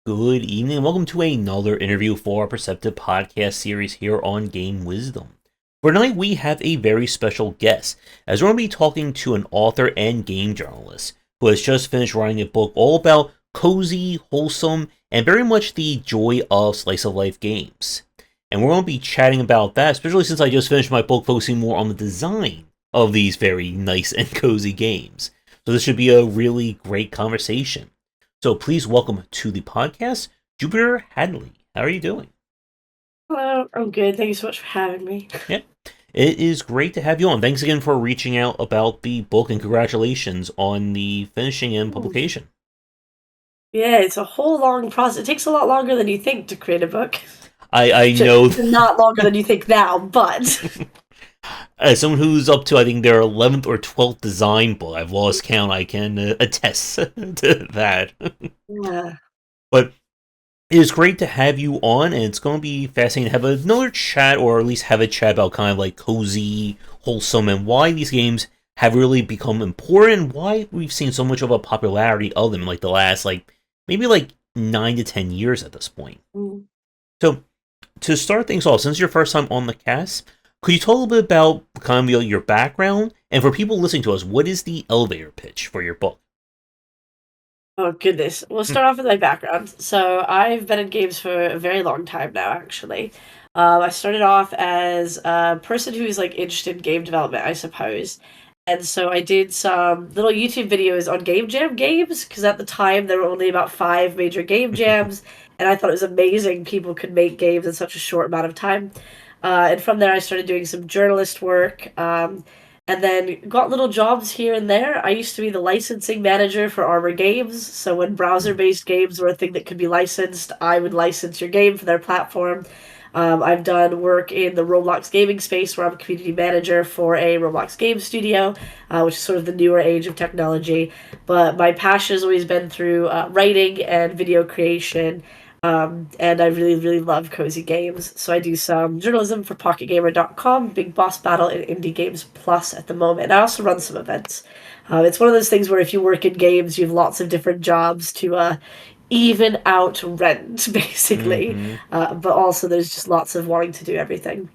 Good evening, and welcome to another interview for our Perceptive podcast series here on Game Wisdom. For tonight, we have a very special guest, as we're going to be talking to an author and game journalist who has just finished writing a book all about cozy, wholesome, and very much the joy of slice-of-life games. And we're going to be chatting about that, especially since I just finished my book focusing more on the design of these very nice and cozy games. So this should be a really great conversation. So please welcome to the podcast, Jupiter Hadley. How are you doing? Hello, I'm good. Thank you so much for having me. Yeah, it is great to have you on. Thanks again for reaching out about the book, and congratulations on the finishing and Mm. publication. Yeah, it's a whole long process. It takes a lot longer than you think to create a book. I know, Not longer than you think now, but as someone who's up to, I think, their 11th or 12th design book, I've lost count, I can attest to that. yeah. But it is great to have you on, and it's going to be fascinating to have another chat, or at least have a chat about kind of like cozy, wholesome, and why these games have really become important, and why we've seen so much of a popularity of them in like the last, maybe 9 to 10 years at this point. Mm. So, to start things off, since it's your first time on the cast, could you talk a little bit about kind of your background, and for people listening to us, what is the elevator pitch for your book? Oh goodness. We'll start off with my background. So I've been in games for a very long time now, actually. I started off as a person who's like interested in game development, I suppose. And so I did some little YouTube videos on game jam games because at the time there were only about five major game jams, and I thought it was amazing people could make games in such a short amount of time. And from there, I started doing some journalist work. And then got little jobs here and there. I used to be the licensing manager for Armor Games, so when browser-based games were a thing that could be licensed, I would license your game for their platform. I've done work in the Roblox gaming space where I'm a community manager for a Roblox game studio, which is sort of the newer age of technology. But my passion has always been through writing and video creation, and I really, really love cozy games. So I do some journalism for PocketGamer.com, Big Boss Battle, and Indie Games Plus at the moment. I also run some events. It's one of those things where if you work in games, you have lots of different jobs to even out rent, basically. Mm-hmm. But also there's just lots of wanting to do everything.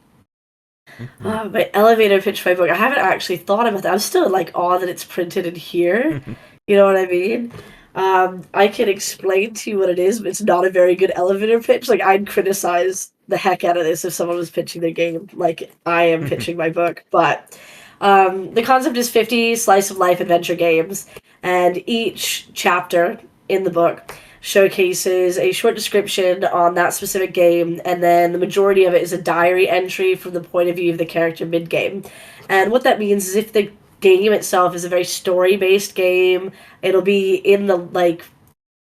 Mm-hmm. My elevator pitch for my book, I haven't actually thought about that. I'm still like awe that it's printed in here. You know what I mean? I can explain to you what it is, but it's not a very good elevator pitch. Like, I'd criticize the heck out of this if someone was pitching their game like I am pitching my book. But the concept is 50 slice of life adventure games, and each chapter in the book showcases a short description on that specific game, and then the majority of it is a diary entry from the point of view of the character mid game. And what that means is if the game itself is a very story based game, it'll be in the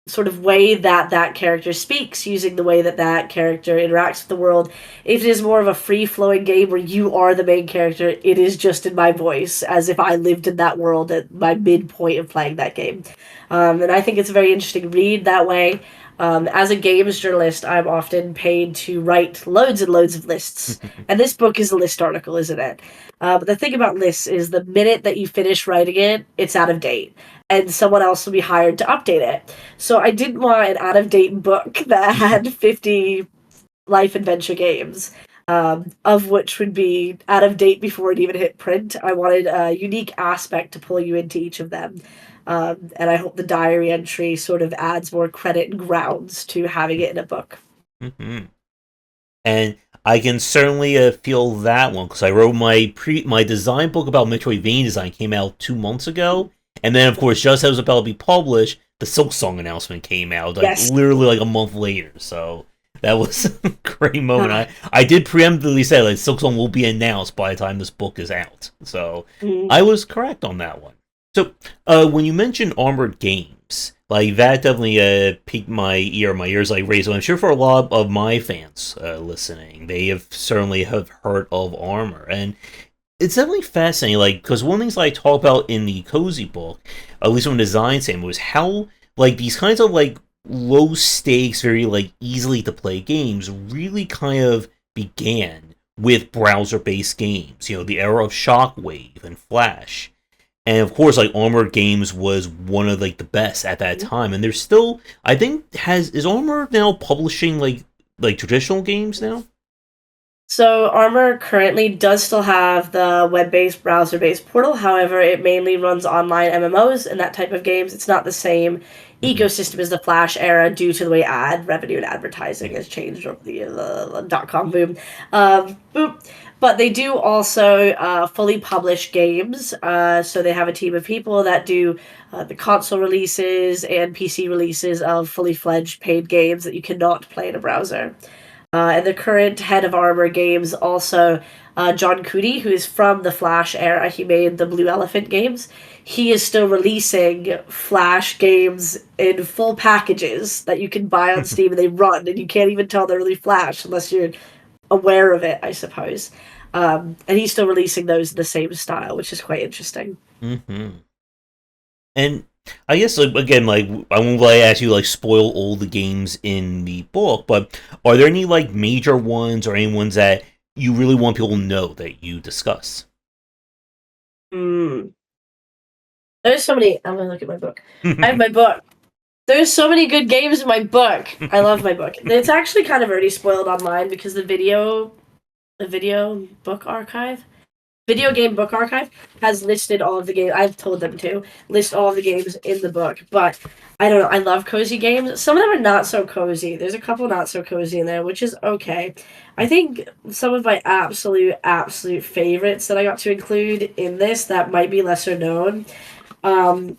sort of way that that character speaks, using the way that that character interacts with the world. If it is more of a free flowing game where you are the main character, it is just in my voice, as if I lived in that world at my midpoint of playing that game. And I think it's a very interesting read that way. As a games journalist, I'm often paid to write loads and loads of lists. And this book is a list article, isn't it? But the thing about lists is the minute that you finish writing it, it's out of date. And someone else will be hired to update it. So I didn't want an out of date book that had 50 life adventure games, of which would be out of date before it even hit print. I wanted a unique aspect to pull you into each of them. And I hope the diary entry sort of adds more credit and grounds to having it in a book. Mm-hmm. And I can certainly feel that one, because I wrote my design book about Metroidvania design came out 2 months ago, and then of course just as it was about to be published, the Silk Song announcement came out Yes. literally a month later. So that was a great moment. I did preemptively say Silk Song will be announced by the time this book is out, so Mm. I was correct on that one. So when you mentioned Armored Games, that definitely piqued my ear. My ears raised. I'm sure for a lot of my fans listening, they have certainly have heard of Armor, and it's definitely fascinating. Because one of the things I talk about in the cozy book, at least from the design standpoint, was how these kinds of low stakes, very easily to play games really kind of began with browser based games. You know, the era of Shockwave and Flash. And of course, like Armor Games was one of like the best at that time, and there's still, I think, has is Armor now publishing like traditional games now? So Armor currently does still have the web-based, browser-based portal. However, it mainly runs online MMOs and that type of games. It's not the same Mm-hmm. ecosystem as the Flash era due to the way ad revenue and advertising has changed over the dot-com boom. Boop. But they do also fully publish games. So they have a team of people that do the console releases and PC releases of fully fledged paid games that you cannot play in a browser. And the current head of Armor Games, also John Cooney, who is from the Flash era. He made the Blue Elephant games. He is still releasing Flash games in full packages that you can buy on Steam, and they run, and you can't even tell they're really Flash unless you're aware of it, I suppose. And he's still releasing those in the same style, which is quite interesting. Mm-hmm. And I guess like again, like I won't like ask you like spoil all the games in the book, but are there any like major ones or any ones that you really want people to know that you discuss? Mm. There's so many. I'm gonna look at my book. I have my book. There's so many good games in my book. I love my book. It's actually kind of already spoiled online because the video game book archive has listed all of the games. I've told them to list all of the games in the book, but I don't know. I love cozy games. Some of them are not so cozy. There's a couple not so cozy in there, which is okay. I think some of my absolute favorites that I got to include in this that might be lesser known um,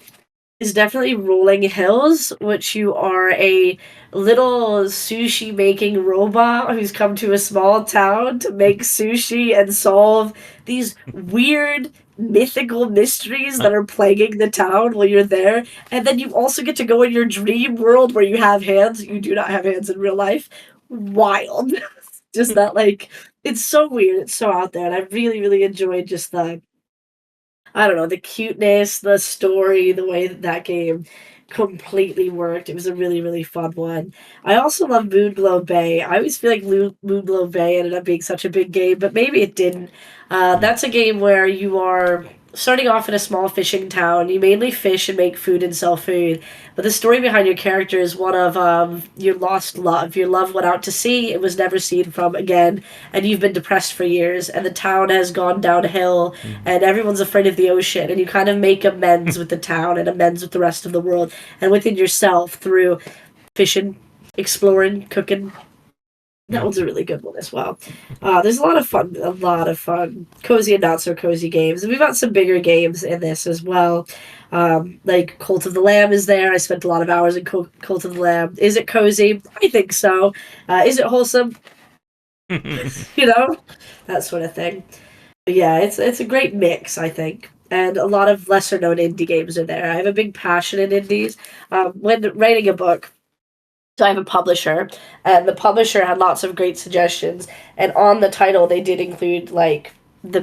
is definitely Rolling Hills, which you are a little sushi making robot who's come to a small town to make sushi and solve these weird mythical mysteries that are plaguing the town while you're there. And then you also get to go in your dream world where you have hands. You do not have hands in real life. Wild. Just that, like, it's so weird. It's so out there. And I really, really enjoyed just the I don't know, the cuteness, the story, the way that that game completely worked. It was a really, really fun one. I also love Moonglow Bay. I always feel like Moonglow Bay ended up being such a big game, but maybe it didn't. That's a game where you are starting off in a small fishing town. You mainly fish and make food and sell food, but the story behind your character is one of your lost love. Your love went out to sea, it was never seen from again, and you've been depressed for years, and the town has gone downhill, Mm-hmm. and everyone's afraid of the ocean, and you kind of make amends with the town and amends with the rest of the world and within yourself through fishing, exploring, cooking. That one's a really good one as well. There's a lot of fun, cozy and not so cozy games. And we've got some bigger games in this as well. Like Cult of the Lamb is there. I spent a lot of hours in Cult of the Lamb. Is it cozy? I think so. Is it wholesome? You know, that sort of thing. But yeah, it's a great mix, I think. And a lot of lesser known indie games are there. I have a big passion in indies. When writing a book, so I have a publisher, and the publisher had lots of great suggestions. And on the title, they did include like the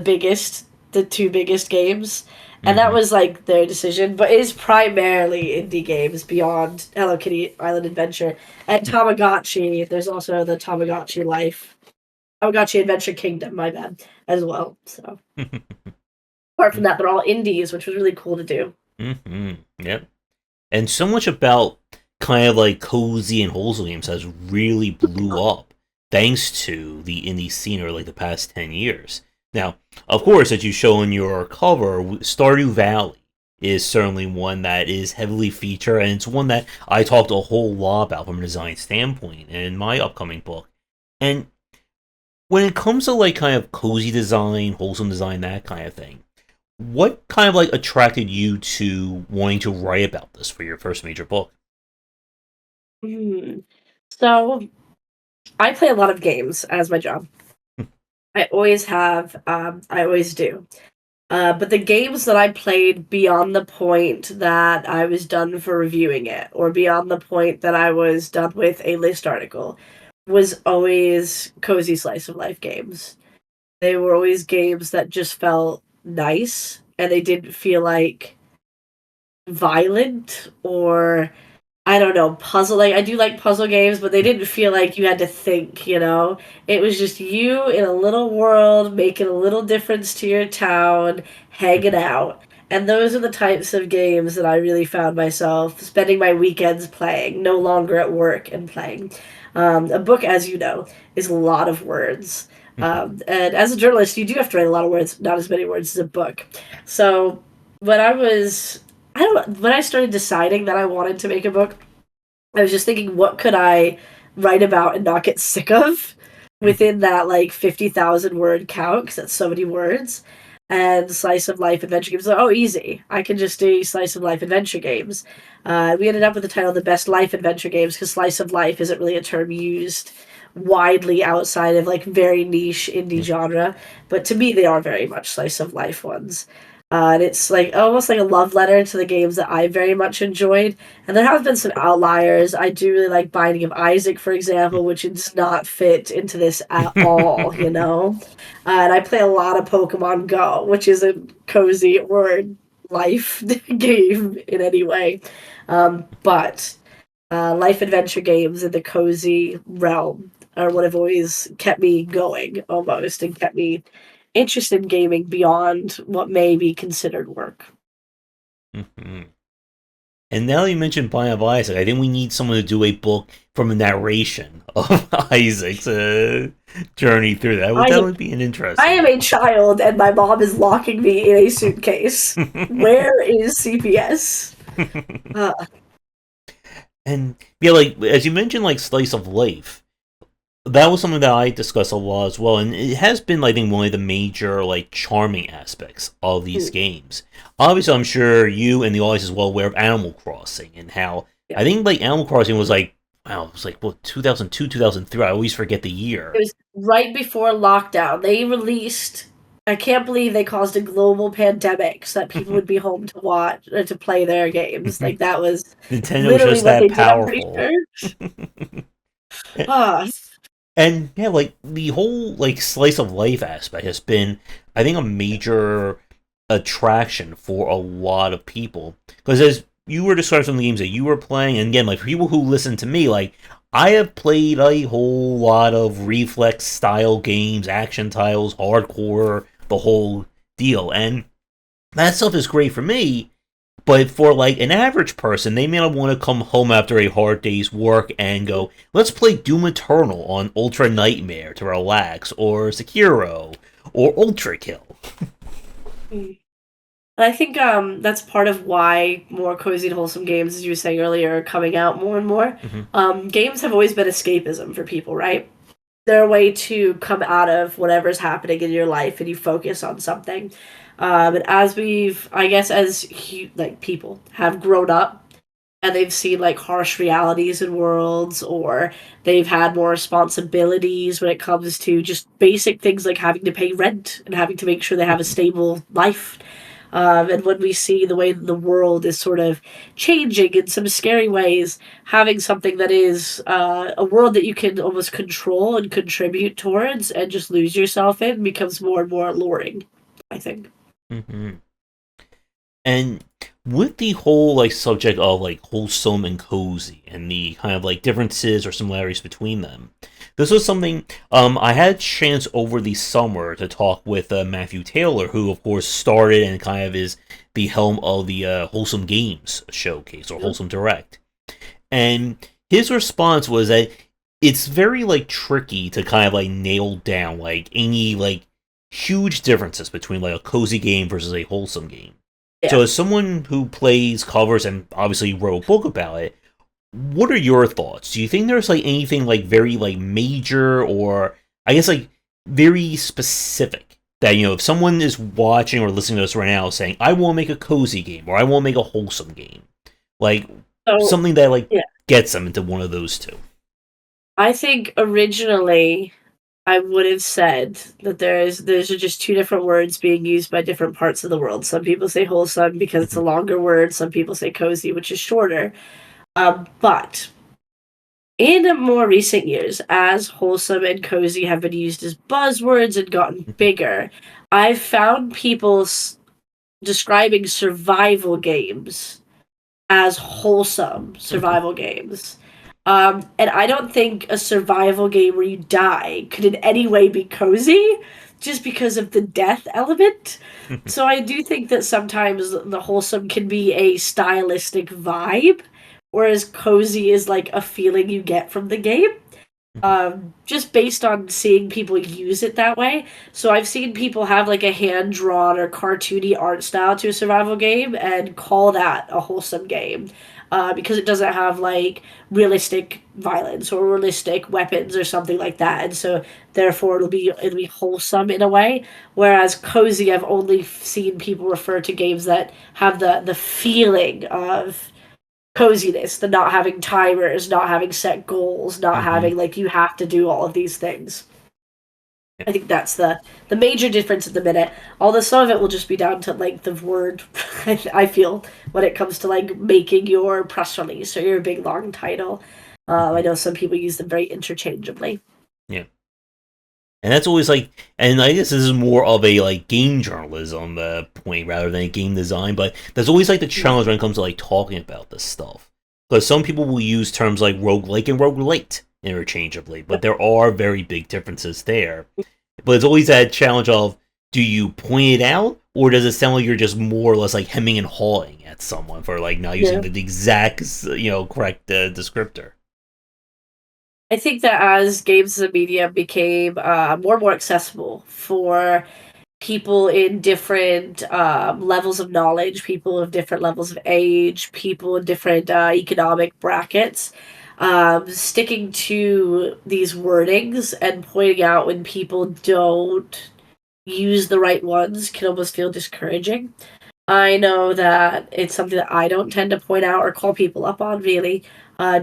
two biggest games, and that Mm-hmm. was like their decision. But it is primarily indie games beyond Hello Kitty Island Adventure and Tamagotchi. There's also the Tamagotchi Adventure Kingdom. My bad as well. So apart from that, they're all indies, which was really cool to do. Mm-hmm. Yep. And so much about kind of like cozy and wholesome games has really blew up thanks to the indie scene over like the past 10 years. Now, of course, as you show in your cover, Stardew Valley is certainly one that is heavily featured, and it's one that I talked a whole lot about from a design standpoint in my upcoming book. And when it comes to like kind of cozy design, wholesome design, that kind of thing, what kind of like attracted you to wanting to write about this for your first major book? Hmm. So I play a lot of games as my job. I always have. I always do. But the games that I played beyond the point that I was done for reviewing it, or beyond the point that I was done with a list article, was always cozy slice of life games. They were always games that just felt nice, and they didn't feel like violent or I don't know, puzzle. Like I do like puzzle games, but they didn't feel like you had to think. It was just you in a little world making a little difference to your town, hanging out, And those are the types of games that I really found myself spending my weekends playing, no longer at work and playing. A book, as you know, is a lot of words. And as a journalist, you do have to write a lot of words, not as many words as a book. So when I was, I don't know, when I started deciding that I wanted to make a book, I was just thinking, what could I write about and not get sick of within that like 50,000 word count? Because that's so many words. And slice of life adventure games. Oh, easy. I can just do slice of life adventure games. We ended up with the title "The Best Life Adventure Games" because slice of life isn't really a term used widely outside of like very niche indie genre. But to me, they are very much slice of life ones. And it's like almost like a love letter to the games that I very much enjoyed. And there have been some outliers. I do really like Binding of Isaac, for example, which does not fit into this at all, you know? And I play a lot of Pokemon Go, which isn't cozy or life game in any way. But life adventure games in the cozy realm are what have always kept me going almost and kept me interested in gaming beyond what may be considered work. Mhm. And now you mentioned Binding of Isaac, I think we need someone to do a book from a narration of Isaac's journey through that. That would be an I interesting am a child and my mom is locking me in a suitcase. Where is CPS? Uh, And yeah, like as you mentioned, like slice of life. That was something that I discussed a lot as well, and it has been, I think, one of the major, like, charming aspects of these games. Obviously, I'm sure you and the audience is well aware of Animal Crossing and how yeah. I think like Animal Crossing was like, wow, it was like what 2002, 2003. I always forget the It year. was right before lockdown. They released. I can't believe they caused a global pandemic so that people would be home to watch or to play their games. Like that was Nintendo was literally just what that they did. I'm pretty powerful. sure. Ah, And yeah, like the whole like slice of life aspect has been, I think, a major attraction for a lot of people. Because as you were describing some of the games that you were playing, and again, like people who listen to me, like I have played a whole lot of reflex style games, action titles, hardcore, the whole deal, and that stuff is great for me. But for like an average person, they may not want to come home after a hard day's work and go, let's play Doom Eternal on Ultra Nightmare to relax, or Sekiro, or Ultra Kill. mm. I think that's part of why more cozy and wholesome games, as you were saying earlier, are coming out more and more. Mm-hmm. Games have always been escapism for people, right? They're a way to come out of whatever's happening in your life and you focus on something. And as we've, I guess, as like people have grown up and they've seen like harsh realities in worlds, or they've had more responsibilities when it comes to just basic things like having to pay rent and having to make sure they have a stable life. And when we see the way the world is sort of changing in some scary ways, having something that is a world that you can almost control and contribute towards and just lose yourself in becomes more and more alluring, I think. Mm-hmm. And with the whole like subject of like wholesome and cozy and the kind of like differences or similarities between them, this was something I had a chance over the summer to talk with Matthew Taylor, who of course started and kind of is the helm of the Wholesome Games Showcase or Wholesome Direct, and his response was that it's very like tricky to kind of like nail down like any like huge differences between like a cozy game versus a wholesome game. So, Yeah. as someone who plays covers and obviously wrote a book about it, what are your thoughts? Do you think there's like anything like very like major or I guess like very specific that if someone is watching or listening to us right now saying I want to make a cozy game or I want to make a wholesome game, like So, something that like yeah. gets them into one of those two? I think originally I would have said that those are just two different words being used by different parts of the world. Some people say wholesome because it's a longer word. Some people say cozy, which is shorter. But in more recent years, as wholesome and cozy have been used as buzzwords and gotten bigger, I've found people describing survival games as wholesome survival games. And I don't think a survival game where you die could in any way be cozy just because of the death element. So I do think that sometimes the wholesome can be a stylistic vibe, whereas cozy is like a feeling you get from the game. Just based on seeing people use it that way. So I've seen people have like a hand drawn or cartoony art style to a survival game and call that a wholesome game. Because it doesn't have like realistic violence or realistic weapons or something like that, and so therefore it'll be wholesome in a way. Whereas cozy, I've only seen people refer to games that have the feeling of coziness, the not having timers, not having set goals, not Hmm. having like you have to do all of these things. I think that's the major difference at the minute. Although some of it will just be down to length of word. I feel when it comes to like making your press release or your big long title. I Hmm. know some people use them very interchangeably. Yeah. And that's always like, and I guess this is more of a like game journalism point rather than a game design, but there's always like the challenge when it comes to like talking about this stuff. Because some people will use terms like roguelike and roguelite interchangeably, but there are very big differences there. But it's always that challenge of, do you point it out, or does it sound like you're just more or less like hemming and hawing at someone for like not using Yeah. the exact correct descriptor? I think that as games as a medium became more and more accessible for people in different levels of knowledge, people of different levels of age, people in different economic brackets, sticking to these wordings and pointing out when people don't use the right ones can almost feel discouraging. I know that it's something that I don't tend to point out or call people up on, really,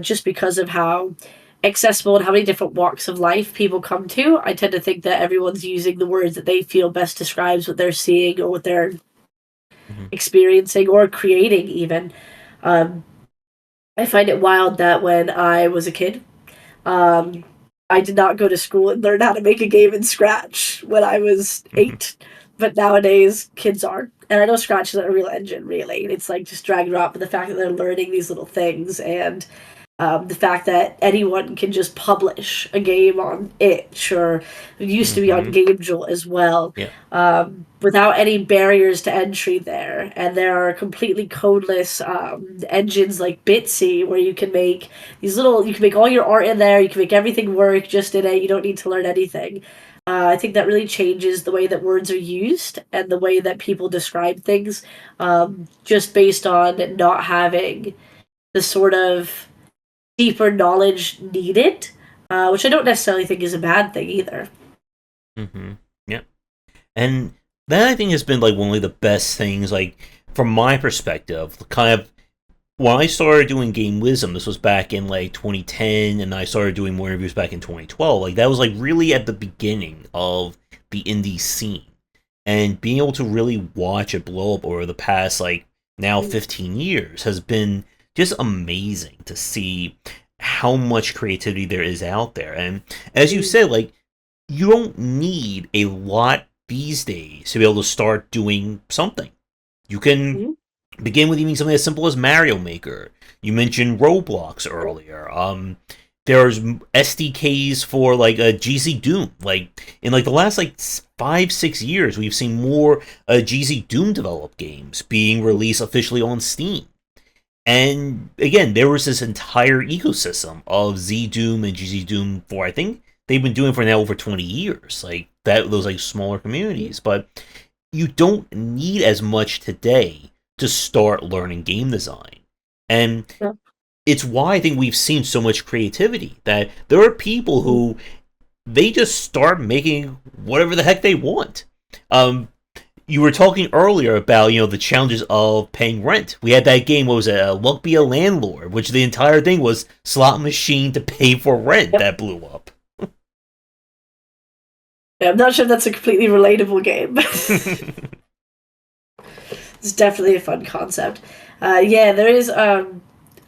just because of how accessible and how many different walks of life people come to. I tend to think that everyone's using the words that they feel best describes what they're seeing or what they're Hmm. experiencing or creating, even. Um, I find it wild that when I was a kid, um, I did not go to school and learn how to make a game in Scratch when I was 8. But nowadays, kids are. And I know Scratch is a real engine, really. It's like just drag and drop, but the fact that they're learning these little things and the fact that anyone can just publish a game on itch or it used to be on Hmm. GameJolt as well, Yeah. without any barriers to entry there. And there are completely codeless engines like Bitsy where you can make you can make all your art in there, you can make everything work just in it, you don't need to learn anything. I think that really changes the way that words are used and the way that people describe things, just based on not having the sort of deeper knowledge needed, which I don't necessarily think is a bad thing either. Hmm. Yeah. And that I think has been like one of the best things, like from my perspective, kind of when I started doing Game Wisdom, this was back in like 2010, and I started doing more interviews back in 2012. Like that was like really at the beginning of the indie scene, and being able to really watch it blow up over the past like now 15 years has been just amazing to see how much creativity there is out there. And as you Mm-hmm. said, like you don't need a lot these days to be able to start doing something. You can Mm-hmm. begin with even something as simple as Mario Maker. You mentioned Roblox earlier. There's SDKs for like a GZ Doom. Like in like the last like 5 6 years, we've seen more GZ Doom developed games being released officially on Steam. And again, there was this entire ecosystem of Z Doom and GZ Doom for, I think they've been doing for now over 20 years. Like that, those like smaller communities. But you don't need as much today to start learning game design. And Yeah. it's why I think we've seen so much creativity, that there are people who they just start making whatever the heck they want. Um, you were talking earlier about the challenges of paying rent. We had that game. What was it? Luck Be a Landlord, which the entire thing was slot machine to pay for rent Yep. that blew up. Yeah, I'm not sure that's a completely relatable game. It's definitely a fun concept. Yeah, there is.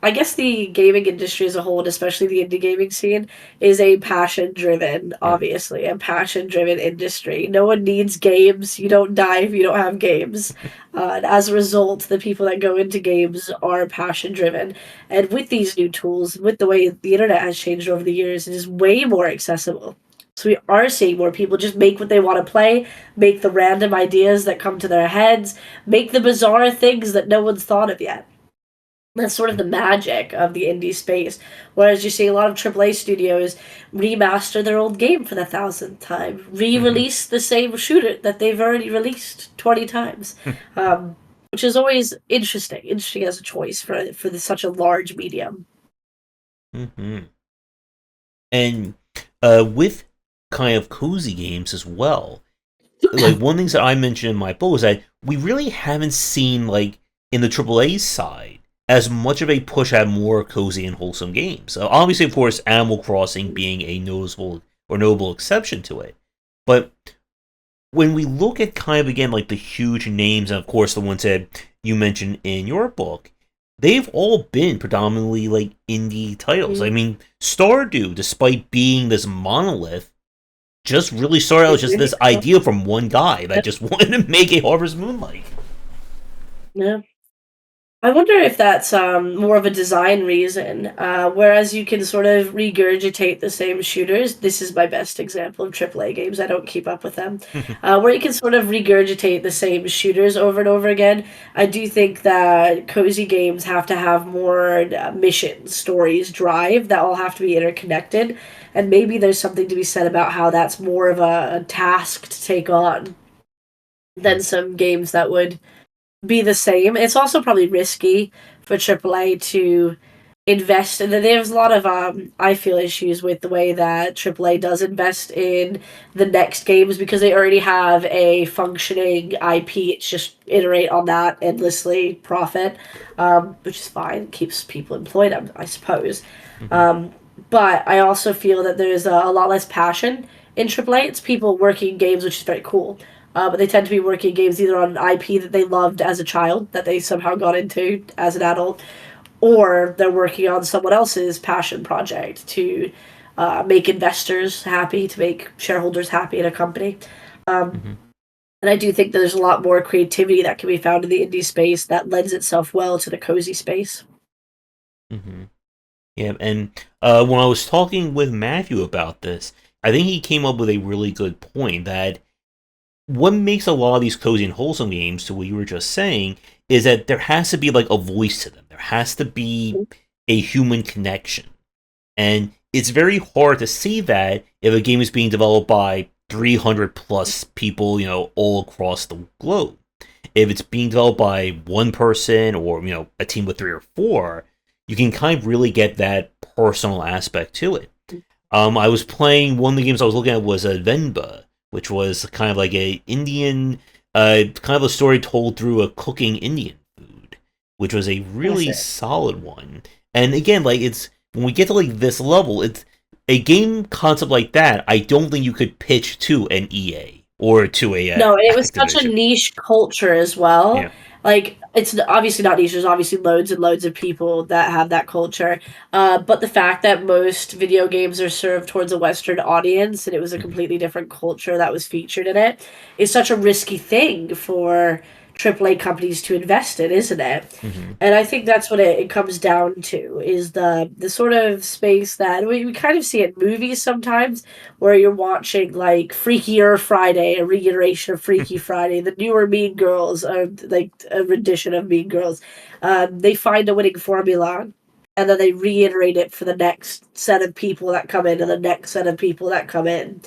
I guess the gaming industry as a whole, and especially the indie gaming scene, is a passion driven, Yeah. obviously, a passion driven industry. No one needs games. You don't die if you don't have games. And as a result, the people that go into games are passion driven. And with these new tools, with the way the internet has changed over the years, it is way more accessible. So we are seeing more people just make what they want to play, make the random ideas that come to their heads, make the bizarre things that no one's thought of yet. That's sort of the magic of the indie space. Whereas you see a lot of AAA studios remaster their old game for the thousandth time, Mhm. re-release the same shooter that they've already released 20 times, which is always interesting as a choice for such a large medium. Mhm. And with kind of cozy games as well, like one of the things that I mentioned in my book is that we really haven't seen like in the AAA side as much of a push at more cozy and wholesome games. Obviously, of course, Animal Crossing being a noticeable or notable exception to it, but when we look at kind of again like the huge names, and of course the ones that you mentioned in your book, they've all been predominantly like indie titles. I Mm. mean, Stardew, despite being this monolith, just really started out as It's just really this idea from one guy that just wanted to make a Harvest Moon like. yeah. I wonder if that's more of a design reason. Whereas you can sort of regurgitate the same shooters. This is my best example of AAA games. I don't keep up with them. Where you can sort of regurgitate the same shooters over and over again. I do think that cozy games have to have more missions, stories, drive that all have to be interconnected. And maybe there's something to be said about how that's more of a task to take on than some games that would be the same. It's also probably risky for AAA to invest, and there's a lot of I feel issues with the way that AAA does invest in the next games because they already have a functioning IP. It's just iterate on that endlessly, profit, which is fine. It keeps people employed, I suppose. Mhm. Um, but I also feel that there's a lot less passion in AAA. It's people working games, which is very cool. But they tend to be working games either on an IP that they loved as a child, that they somehow got into as an adult, or they're working on someone else's passion project to make investors happy, to make shareholders happy in a company. Um, Mhm. and I do think that there's a lot more creativity that can be found in the indie space that lends itself well to the cozy space. Mhm. Yeah, and when I was talking with Matthew about this, I think he came up with a really good point that what makes a lot of these cozy and wholesome games, to what you were just saying, is that there has to be like a voice to them. There has to be a human connection. And it's very hard to see that if a game is being developed by 300 plus people, all across the globe. If it's being developed by one person or, a team with three or four, you can kind of really get that personal aspect to it. I was playing one of the games I was looking at was Venba, which was kind of like a Indian, kind of a story told through a cooking Indian food, which was a That's really it. solid one. And again, like it's when we get to like this level, it's a game concept like that. I don't think you could pitch to an EA or to a No, it was such a Activision. niche culture as well. Yeah. Like, it's obviously not niche. There's obviously loads and loads of people that have that culture. But the fact that most video games are served towards a Western audience and it was a Hmm. completely different culture that was featured in it is such a risky thing for AAA companies to invest in, isn't it? Hmm. And I think that's what it comes down to is the sort of space that we kind of see in movies sometimes where you're watching like Freakier Friday, a reiteration of Freaky Friday, the newer Mean Girls, like a rendition of Mean Girls. They find a winning formula and then they reiterate it for the next set of people that come in and the next set of people that come in.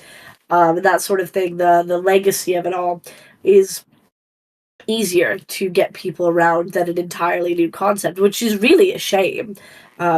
And that sort of thing, the legacy of it all is easier to get people around than an entirely new concept, which is really a shame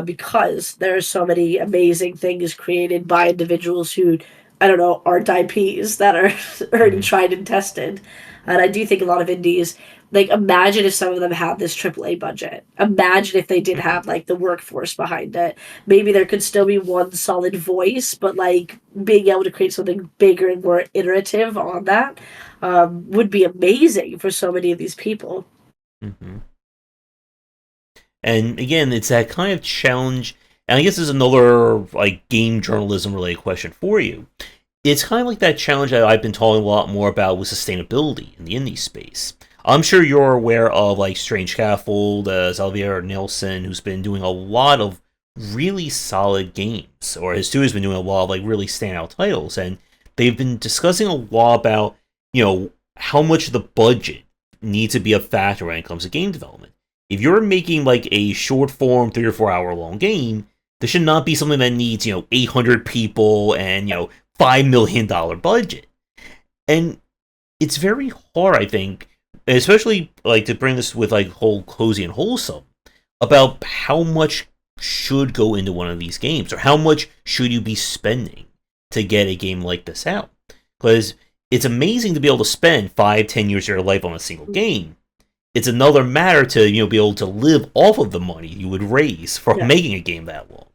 because there are so many amazing things created by individuals who, I don't know, aren't IPs that are already Hmm. tried and tested. And I do think a lot of indies, like, imagine if some of them had this AAA budget. Imagine if they did have, like, the workforce behind it. Maybe there could still be one solid voice, but, like, being able to create something bigger and more iterative on that would be amazing for so many of these people. Hmm. And again, it's that kind of challenge. And I guess there's another like game journalism related question for you. It's kind of like that challenge that I've been talking a lot more about with sustainability in the indie space. I'm sure you're aware of like Strange Scaffold, Xavier Nelson, who's been doing a lot of really solid games, or his studio's been doing a lot of like really standout titles, and they've been discussing a lot about how much the budget needs to be a factor when it comes to game development. If you're making like a short form 3 or 4 hour long game, this should not be something that needs 800 people and $5 million budget. And it's very hard, I think, especially like to bring this with like whole cozy and wholesome, about how much should go into one of these games, or how much should you be spending to get a game like this out. Because it's amazing to be able to spend 5-10 years of your life on a single game. It's another matter to be able to live off of the money you would raise for making a game that long.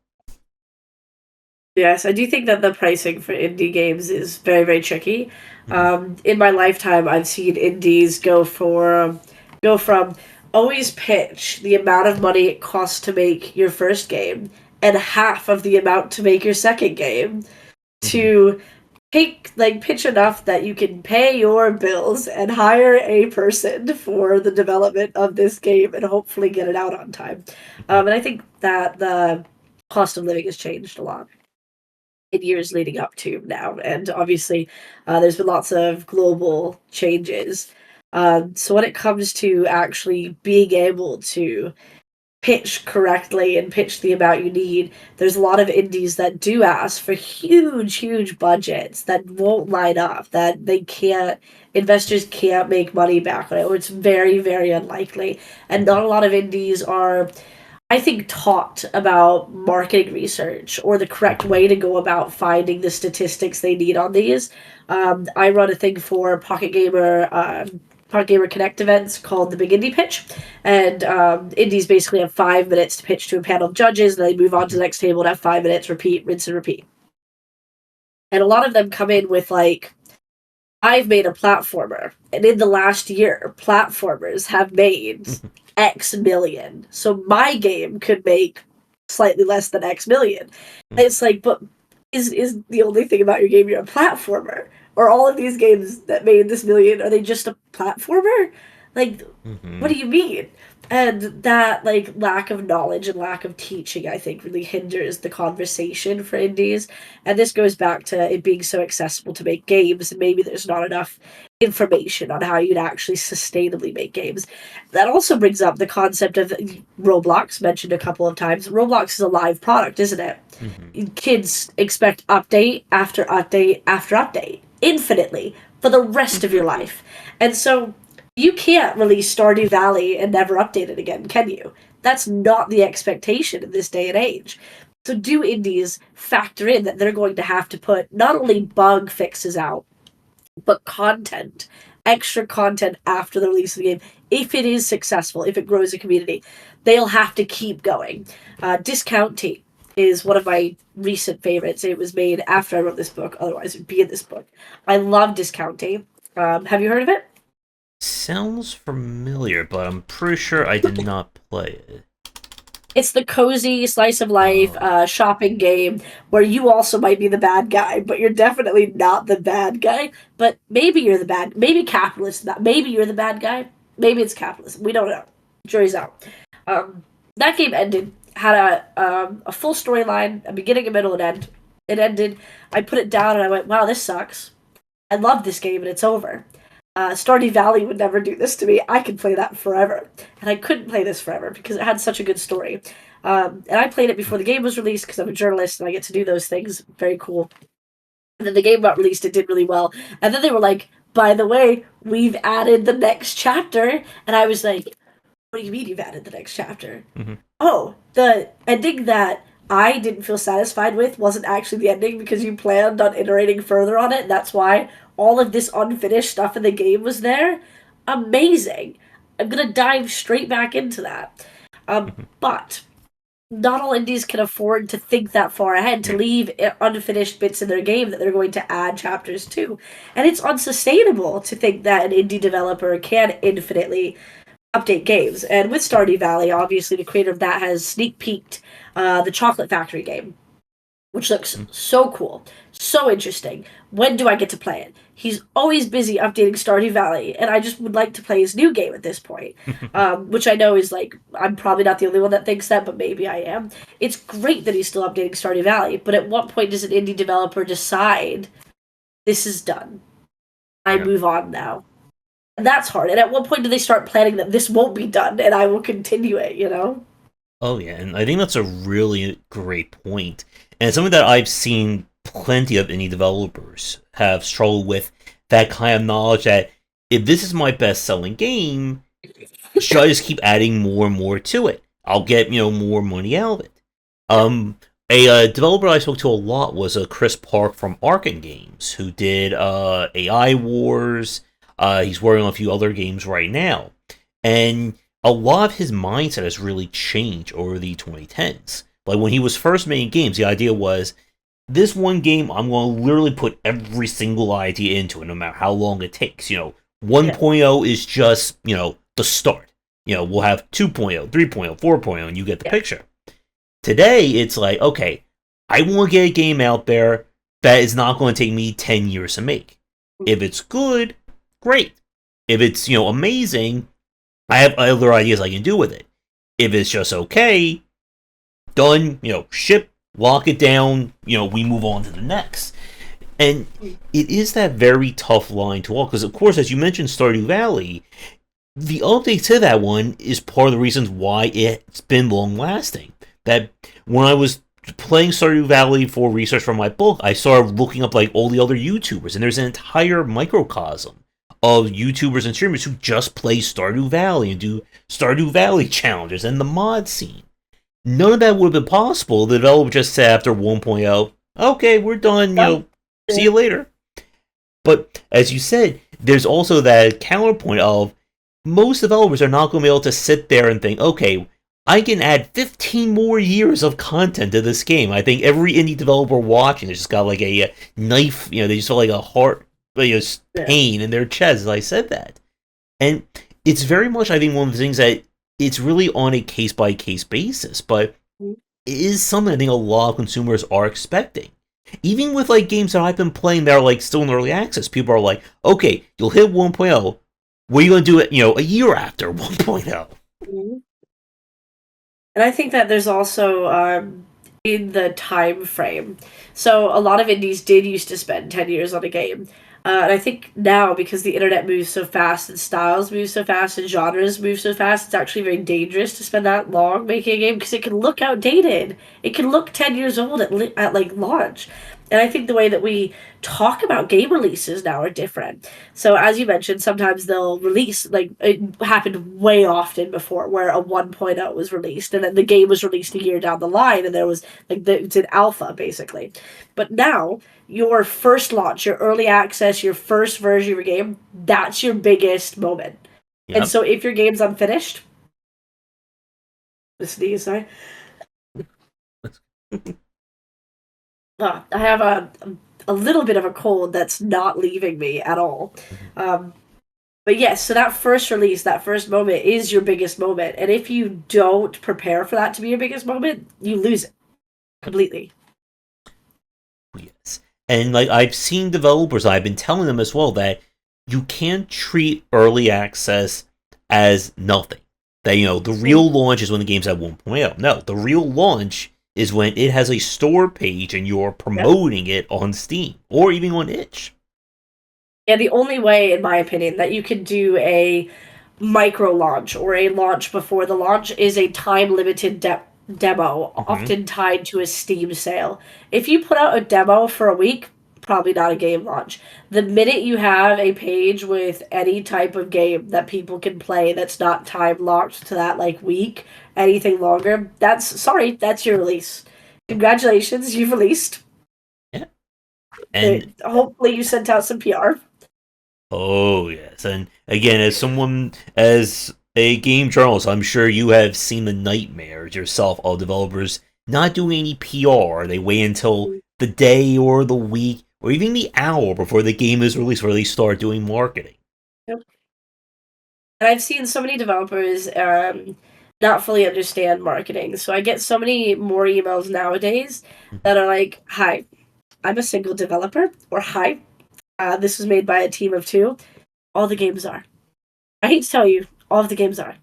Yes, I do think that the pricing for indie games is very, very tricky. In my lifetime, I've seen indies go from always pitch the amount of money it costs to make your first game and half of the amount to make your second game, to pitch enough that you can pay your bills and hire a person for the development of this game and hopefully get it out on time. And I think that the cost of living has changed a lot in years leading up to now. And obviously, there's been lots of global changes. So when it comes to actually being able to pitch correctly and pitch the amount you need, there's a lot of indies that do ask for huge, huge budgets that won't line up, that investors can't make money back on it, or it's very, very unlikely. And not a lot of indies are, I think, taught about marketing research or the correct way to go about finding the statistics they need on these. I run a thing for Pocket Gamer Connect events called the Big Indie Pitch, and indies basically have 5 minutes to pitch to a panel of judges, and then they move on to the next table and have 5 minutes, repeat, rinse, and repeat. And a lot of them come in with like, I've made a platformer, and in the last year, platformers have made X million, so my game could make slightly less than X million. And it's like, but is the only thing about your game you're a platformer? Or all of these games that made this million, are they just a platformer? Like, what do you mean? And that lack of knowledge and lack of teaching, I think, really hinders the conversation for indies. And this goes back to it being so accessible to make games, and maybe there's not enough information on how you'd actually sustainably make games. That also brings up the concept of Roblox, mentioned a couple of times. Roblox is a live product, isn't it? Kids expect update after update after update, infinitely, for the rest of your life. And so you can't release Stardew Valley and never update it again, can you? That's not the expectation in this day and age. So do indies factor in that they're going to have to put not only bug fixes out, but content, extra content after the release of the game, if it is successful, if it grows a community. They'll have to keep going. Discounting is one of my recent favorites. It was made after I wrote this book, otherwise it would be in this book. I love Discounting. Have you heard of it? Sounds familiar, but I'm pretty sure I did not play it. It's the cozy slice of life shopping game where you also might be the bad guy, but you're definitely not the bad guy. But maybe you're the bad, maybe capitalist, maybe you're the bad guy, maybe it's capitalist. We don't know. Jury's out. That game ended, had a full storyline, a beginning, a middle, and end. It ended. I put it down and I went, wow, this sucks. I love this game and it's over. Stardew Valley would never do this to me. I could play that forever. And I couldn't play this forever because it had such a good story. And I played it before the game was released because I'm a journalist and I get to do those things. Very cool. And then the game got released. It did really well. And then they were like, by the way, we've added the next chapter. And I was like, what do you mean you've added the next chapter? Oh, the ending that I didn't feel satisfied with wasn't actually the ending because you planned on iterating further on it. And that's why all of this unfinished stuff in the game was there. Amazing. I'm going to dive straight back into that. But not all indies can afford to think that far ahead, to leave unfinished bits in their game that they're going to add chapters to. And it's unsustainable to think that an indie developer can infinitely update games. And with Stardew Valley, obviously the creator of that has sneak peeked the Chocolate Factory game, which looks so cool, so interesting. When do I get to play it? He's always busy updating Stardew Valley, and I just would like to play his new game at this point. Which I know is like, I'm probably not the only one that thinks that, but maybe I am. It's great that he's still updating Stardew Valley, but at what point does an indie developer decide this is done? I Yeah. move on now. And that's hard. And at what point do they start planning that this won't be done and I will continue it, you know? Oh yeah, and I think that's a really great point, and it's something that I've seen plenty of indie developers have struggled with. That kind of knowledge that if this is my best-selling game, should I just keep adding more and more to it? I'll get more money out of it. A developer I spoke to a lot was Chris Park from Arkan Games, who did AI Wars. He's working on a few other games right now, and a lot of his mindset has really changed over the 2010s. Like when he was first making games, the idea was this one game I'm going to literally put every single idea into it, no matter how long it takes. 1.0 is just the start. We'll have 2.0, 3.0, 4.0, and you get the picture. Today, it's like, okay, I want to get a game out there that is not going to take me 10 years to make. If it's good, great. If it's, amazing, I have other ideas I can do with it. If it's just okay, done, ship, lock it down, we move on to the next. And it is that very tough line to walk, because of course, as you mentioned, Stardew Valley, the update to that one is part of the reasons why it's been long-lasting. That when I was playing Stardew Valley for research for my book, I started looking up like all the other YouTubers, and there's an entire microcosm of YouTubers and streamers who just play Stardew Valley and do Stardew Valley challenges and the mod scene. None of that would have been possible. The developer just said after 1.0, okay, we're done, see you later. But as you said, there's also that counterpoint of most developers are not going to be able to sit there and think, okay, I can add 15 more years of content to this game. I think every indie developer watching has just got like a knife, they just feel like a heart pain in their chest as I said that. And it's very much, I think, one of the things that it's really on a case-by-case basis, but it is something I think a lot of consumers are expecting. Even with like games that I've been playing that are like still in early access, people are like, okay, you'll hit 1.0, what are you going to do it, a year after 1.0? Mm-hmm. And I think that there's also in the time frame. So a lot of indies did used to spend 10 years on a game. And I think now, because the internet moves so fast and styles move so fast and genres move so fast, it's actually very dangerous to spend that long making a game because it can look outdated. It can look 10 years old at like launch. And I think the way that we talk about game releases now are different. So as you mentioned, sometimes they'll release, like it happened way often before, where a 1.0 was released and then the game was released a year down the line and there was it's an alpha basically. But now your first launch, your early access, your first version of your game, that's your biggest moment. Yep. And so if your game's unfinished, sneeze, sorry. I have a little bit of a cold that's not leaving me at all. But yes, so that first release, that first moment is your biggest moment. And if you don't prepare for that to be your biggest moment, you lose it completely. Yes. And like I've seen developers, I've been telling them as well that you can't treat early access as nothing. That the real launch is when the game's at 1.0. No, the real launch is when it has a store page and you're promoting it on Steam or even on itch. Yeah, the only way, in my opinion, that you can do a micro launch or a launch before the launch is a time limited demo, often tied to a Steam sale. If you put out a demo for a week, probably not a game launch. The minute you have a page with any type of game that people can play that's not time locked to that like week, anything longer, that's your release. Congratulations, you've released. Yeah. And hopefully you sent out some PR. Oh yes, and again, as a game journalist, I'm sure you have seen the nightmares yourself of developers not doing any PR. They wait until the day or the week or even the hour before the game is released, where they start doing marketing. Yep. And I've seen so many developers not fully understand marketing. So I get so many more emails nowadays that are like, "Hi, I'm a single developer," or "Hi, this was made by a team of two. All the games are. I hate to tell you, all of the games are.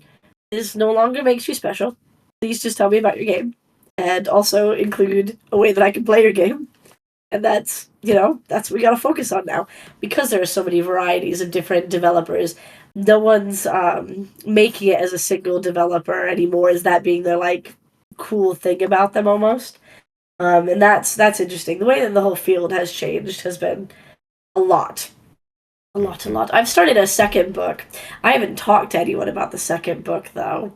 This no longer makes you special. Please just tell me about your game, and also include a way that I can play your game." And that's, that's what we gotta focus on now. Because there are so many varieties of different developers, no one's making it as a single developer anymore, as that being their, like, cool thing about them almost. And that's interesting. The way that the whole field has changed has been a lot. A lot, a lot. I've started a second book. I haven't talked to anyone about the second book, though.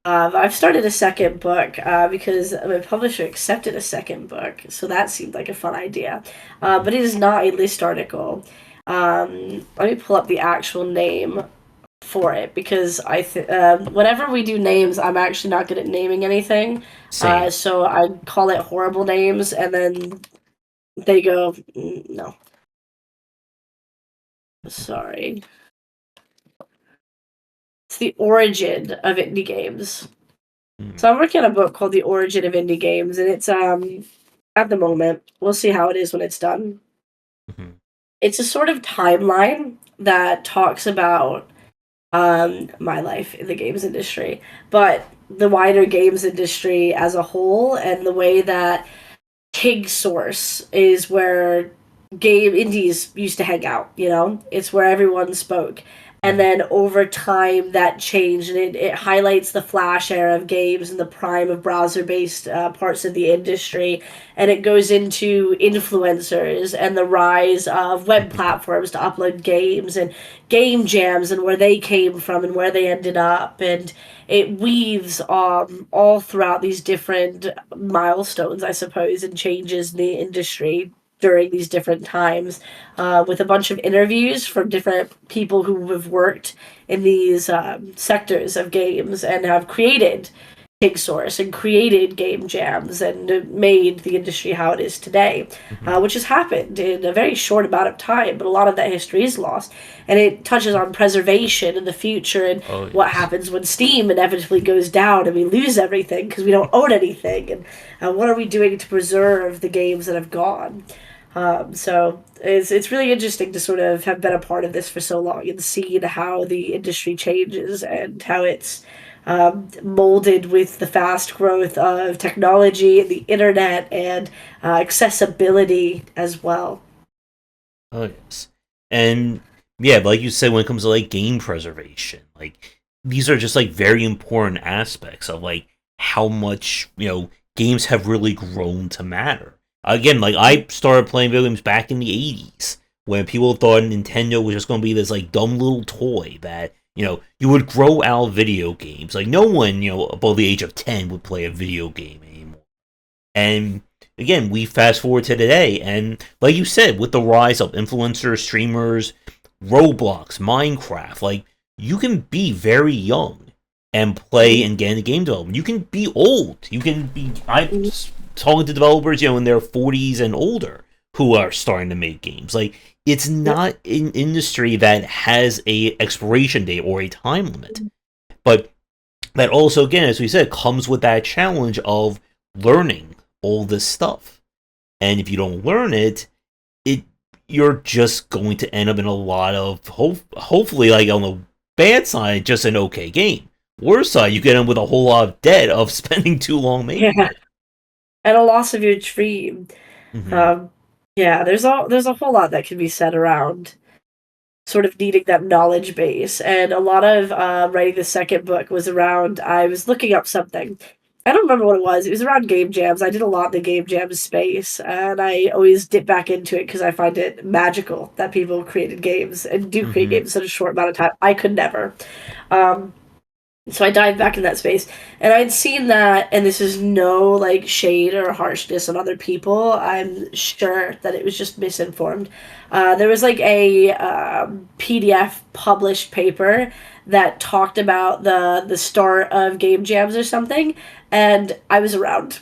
I've started a second book because my publisher accepted a second book, so that seemed like a fun idea. But it is not a list article. Let me pull up the actual name for it, because whenever we do names, I'm actually not good at naming anything. Same. So I call it horrible names, and then they go, no. Sorry. It's the origin of indie games. So I'm working on a book called The Origin of Indie Games, and it's at the moment, we'll see how it is when it's done. Mm-hmm. It's a sort of timeline that talks about my life in the games industry, but the wider games industry as a whole, and the way that King Source is where game indies used to hang out, It's where everyone spoke. And then over time that changed, and it highlights the flash era of games and the prime of browser-based parts of the industry. And it goes into influencers and the rise of web platforms to upload games, and game jams and where they came from and where they ended up. And it weaves all throughout these different milestones, I suppose, and changes in the industry during these different times, with a bunch of interviews from different people who have worked in these sectors of games and have created King Source and created game jams and made the industry how it is today, which has happened in a very short amount of time, but a lot of that history is lost. And it touches on preservation in the future, and what happens when Steam inevitably goes down and we lose everything because we don't own anything, and what are we doing to preserve the games that have gone. So it's really interesting to sort of have been a part of this for so long and see how the industry changes and how it's molded with the fast growth of technology and the internet and accessibility as well. Oh yes, and yeah, like you said, when it comes to like game preservation, like these are just like very important aspects of like how much games have really grown to matter. Again, like I started playing video games back in the '80s when people thought Nintendo was just going to be this like dumb little toy that you would grow out video games. Like no one above the age of 10 would play a video game anymore. And again, we fast forward to today, and like you said, with the rise of influencers, streamers, Roblox, Minecraft, like you can be very young and play and get into game development. You can be old. You can be. I'm talking to developers, in their 40s and older who are starting to make games. Like it's not an industry that has a expiration date or a time limit, but that also, again, as we said, comes with that challenge of learning all this stuff. And if you don't learn it, you're just going to end up in a lot of hopefully, like on the bad side, just an okay game. Worse side, you get in with a whole lot of debt of spending too long making it. And a loss of your dream. Yeah, there's a whole lot that can be said around sort of needing that knowledge base. And a lot of writing the second book was around, I was looking up something. I don't remember what it was. It was around game jams. I did a lot in the game jam space, and I always dip back into it because I find it magical that people created games and do create games in such a short amount of time. I could never. So I dived back in that space, and I'd seen that, and this is no like shade or harshness on other people. I'm sure that it was just misinformed. There was like a PDF published paper that talked about the start of game jams or something, and I was around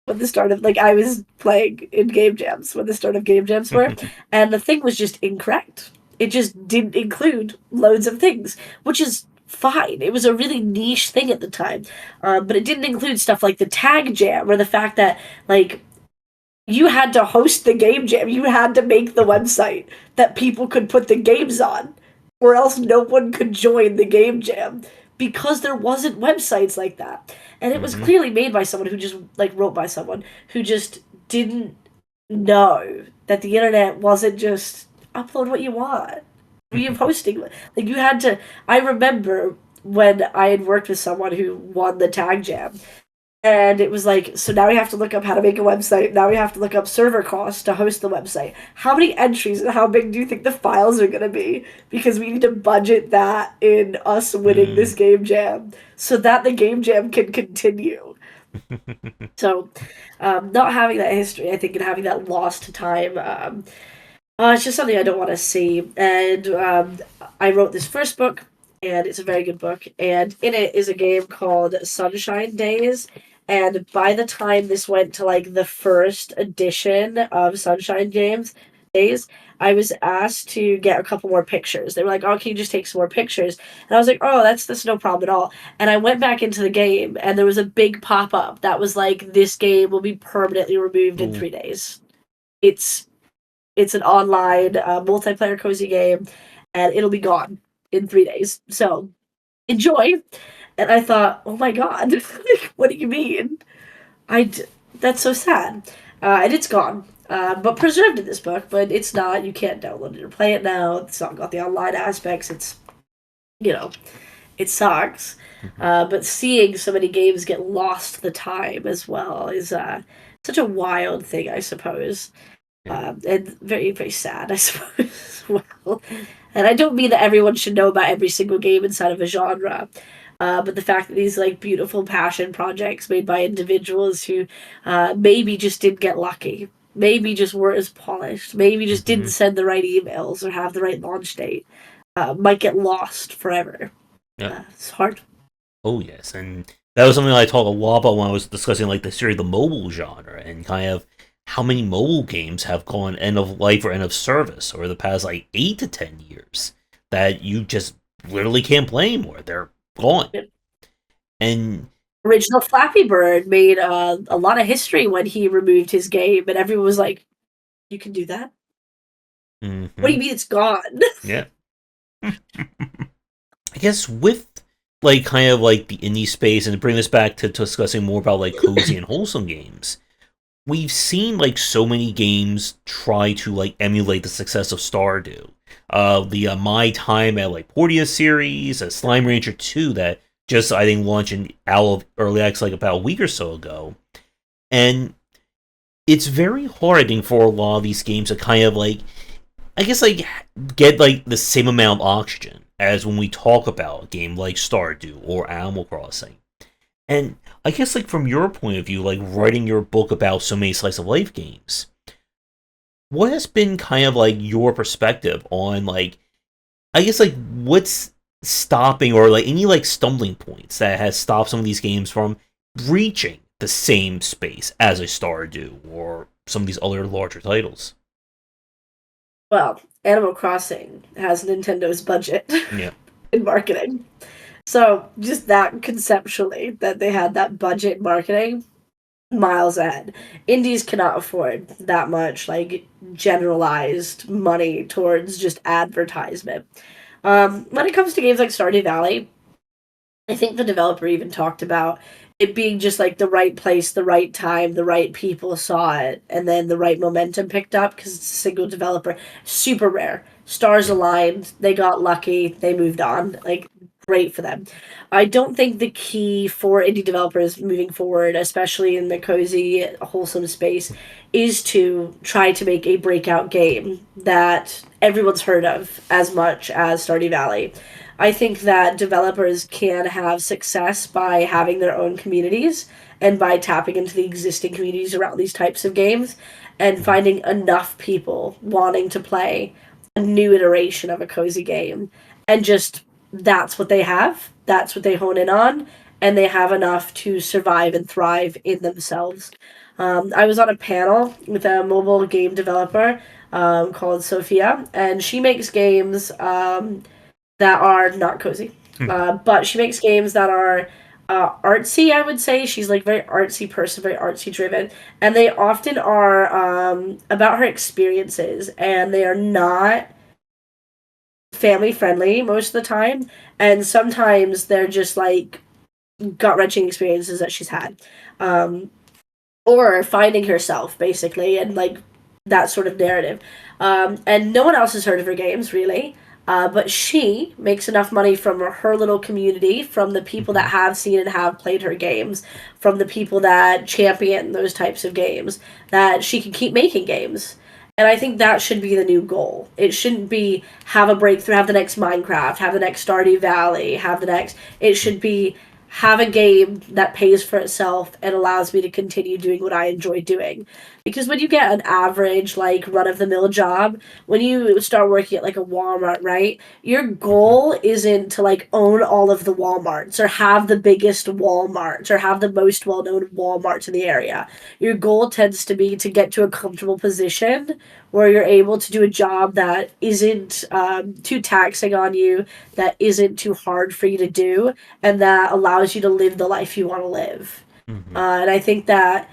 when the start of, like, I was playing in game jams when the start of game jams were, and the thing was just incorrect. It just didn't include loads of things, which is fine. It was a really niche thing at the time. But it didn't include stuff like the tag jam or the fact that, like, you had to host the game jam. You had to make the website that people could put the games on, or else no one could join the game jam because there wasn't websites like that. And it was Mm-hmm. clearly made by someone who just, like, wrote by someone who just didn't know that the internet wasn't just upload what you want. We have hosting. Like, you had to. I remember when I had worked with someone who won the tag jam, and it was like, so now we have to look up how to make a website. Now we have to look up server costs to host the website. How many entries and how big do you think the files are going to be? Because we need to budget that in us winning this game jam so that the game jam can continue. So, not having that history, I think, and having that lost time, it's just something I don't want to see. And I wrote this first book, and it's a very good book. And in it is a game called Sunshine Days. And by the time this went to like the first edition of Sunshine Days, I was asked to get a couple more pictures. They were like, "Oh, can you just take some more pictures?" And I was like, "Oh, that's no problem at all." And I went back into the game, and there was a big pop up that was like, "This game will be permanently removed in 3 days." It's it's an online multiplayer cozy game, and it'll be gone in 3 days. So enjoy. And I thought, oh my god, what do you mean? That's so sad. And it's gone. But preserved in this book, but it's not. You can't download it or play it now. It's not got the online aspects. It's, you know, it sucks. But seeing so many games get lost the time as well is such a wild thing, I suppose. And very, very sad, I suppose, as well. And I don't mean that everyone should know about every single game inside of a genre, but the fact that these like beautiful passion projects made by individuals who maybe just didn't get lucky, maybe just weren't as polished, maybe just didn't send the right emails or have the right launch date, might get lost forever. Yeah. It's hard. Oh yes, and that was something I talked a lot about when I was discussing like the series, the mobile genre, and kind of how many mobile games have gone end of life or end of service over the past like 8 to 10 years that you just literally can't play anymore. They're gone. Yep. And Original Flappy Bird made a lot of history when he removed his game, and everyone was like, "You can do that? What do you mean it's gone?" Yeah. I guess with like kind of like the indie space, and to bring this back to discussing more about like cozy and wholesome games, we've seen like so many games try to like emulate the success of Stardew. The My Time at like Portia series, Slime Rancher 2 that just I think launched in out of early access like about a week or so ago. And it's very hard, I think, for a lot of these games to kind of like I guess like get like the same amount of oxygen as when we talk about a game like Stardew or Animal Crossing. And I guess like from your point of view, like writing your book about so many slice of life games, what has been kind of like your perspective on like I guess like what's stopping or like any like stumbling points that has stopped some of these games from reaching the same space as a Stardew or some of these other larger titles? Well, Animal Crossing has Nintendo's budget Yeah. in marketing. So just that conceptually, that they had that budget marketing, miles ahead. Indies cannot afford that much like generalized money towards just advertisement. When it comes to games like Stardew Valley, I think the developer even talked about it being just like the right place, the right time, the right people saw it, and then the right momentum picked up because it's a single developer. Super rare. Stars aligned. They got lucky. They moved on. Like, great for them. I don't think the key for indie developers moving forward, especially in the cozy, wholesome space, is to try to make a breakout game that everyone's heard of as much as Stardew Valley. I think that developers can have success by having their own communities and by tapping into the existing communities around these types of games and finding enough people wanting to play a new iteration of a cozy game. And just that's what they have, that's what they hone in on, and they have enough to survive and thrive in themselves. I was on a panel with a mobile game developer called Sophia, and she makes games that are not cozy. But she makes games that are artsy, I would say. She's like very artsy person, very artsy driven. And they often are about her experiences, and they are not family friendly most of the time. And sometimes they're just like gut wrenching experiences that she's had. Um, or finding herself, basically, and like that sort of narrative. And no one else has heard of her games, really. But she makes enough money from her little community, from the people that have seen and have played her games, from the people that champion those types of games, that she can keep making games. And I think that should be the new goal. It shouldn't be have a breakthrough, have the next Minecraft, have the next Stardew Valley, have the next. It should be have a game that pays for itself and allows me to continue doing what I enjoy doing. Because when you get an average, like, run of the mill job, when you start working at like a Walmart, right? Your goal isn't to like own all of the Walmarts or have the biggest Walmarts or have the most well known Walmarts in the area. Your goal tends to be to get to a comfortable position where you're able to do a job that isn't too taxing on you, that isn't too hard for you to do, and that allows you to live the life you want to live. And I think that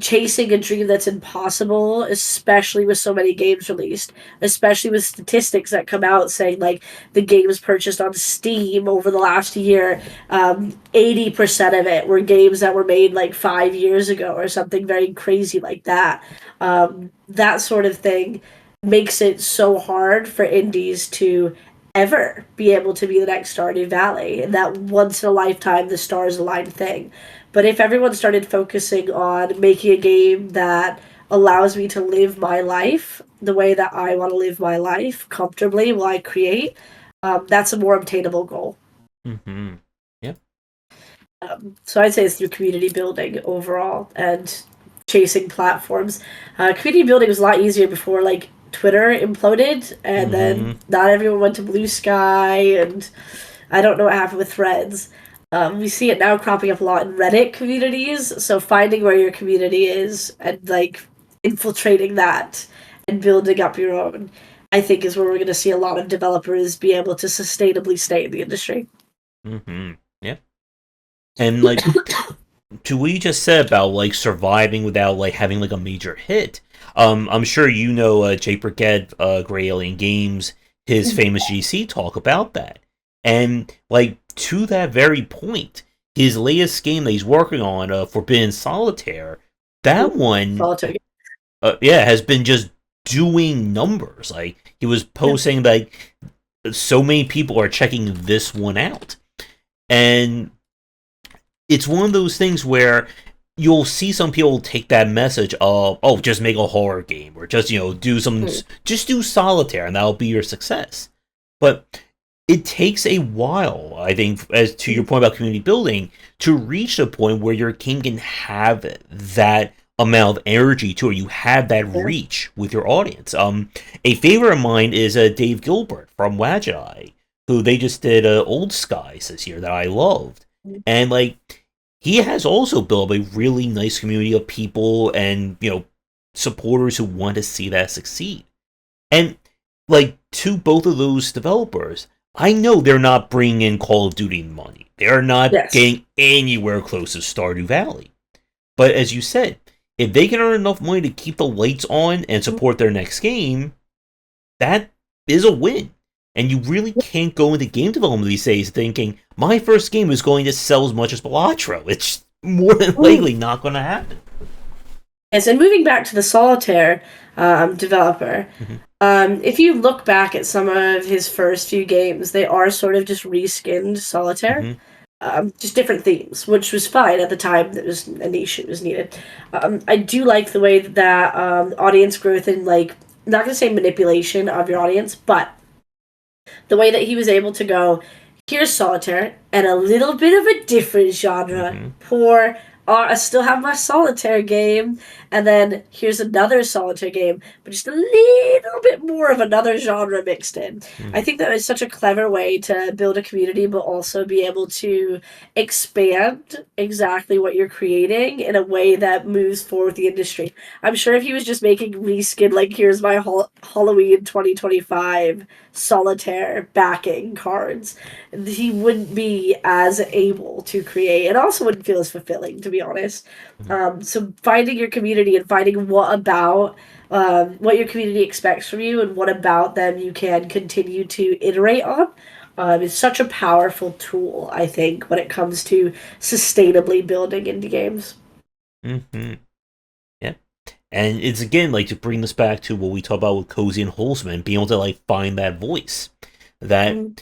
chasing a dream that's impossible, especially with so many games released, especially with statistics that come out saying like the games purchased on Steam over the last year, 80% of it were games that were made like 5 years ago or something very crazy like that. That sort of thing makes it so hard for indies to ever be able to be the next Stardew Valley, and that once in a lifetime the stars align thing. But if everyone started focusing on making a game that allows me to live my life the way that I want to live my life comfortably while I create, that's a more obtainable goal. Yeah. So I'd say it's through community building overall and chasing platforms. Community building was a lot easier before like Twitter imploded, and then not everyone went to Blue Sky, and I don't know what happened with Threads. We see it now cropping up a lot in Reddit communities, so finding where your community is and like infiltrating that and building up your own, I think, is where we're going to see a lot of developers be able to sustainably stay in the industry. Yeah. And like to what you just said about like surviving without like having like a major hit, I'm sure you know Jay Burkett, Gray Alien Games, his famous GC talk about that. And like to that very point, his latest game that he's working on, Forbidden Solitaire, that one, has been just doing numbers. Like he was posting like so many people are checking this one out, and it's one of those things where you'll see some people take that message of, oh, just make a horror game, or just, just do solitaire and that'll be your success. But it takes a while, I think, as to your point about community building, to reach the point where your game can have that amount of energy to it. You have that reach with your audience. A favorite of mine is Dave Gilbert from Waggai, who they just did Old Skies this year that I loved. And like he has also built a really nice community of people and supporters who want to see that succeed. And like to both of those developers, I know they're not bringing in Call of Duty money. They're not getting anywhere close to Stardew Valley. But as you said, if they can earn enough money to keep the lights on and support their next game, that is a win. And you really can't go into game development these days thinking, my first game is going to sell as much as Balatro. It's more than likely not going to happen. Yes, and moving back to the Solitaire developer, if you look back at some of his first few games, they are sort of just reskinned Solitaire. Just different themes, which was fine at the time. That was a niche, it was needed. I do like the way that audience growth and, like, I'm not going to say manipulation of your audience, but the way that he was able to go, here's Solitaire, and a little bit of a different genre. Pour I still have my solitaire game, and then here's another solitaire game, but just a little bit more of another genre mixed in. I Mhm. think that is such a clever way to build a community, but also be able to expand exactly what you're creating in a way that moves forward the industry. I'm sure if he was just making reskin, like, here's my Halloween 2025 solitaire backing cards, he wouldn't be as able to create, and also wouldn't feel as fulfilling, to be honest. So finding your community and finding what your community expects from you and what about them you can continue to iterate on is such a powerful tool, I think, when it comes to sustainably building indie games. Mm-hmm. Yeah. And it's again like to bring this back to what we talk about with cozy and wholesome and being able to like find that voice. That Mm.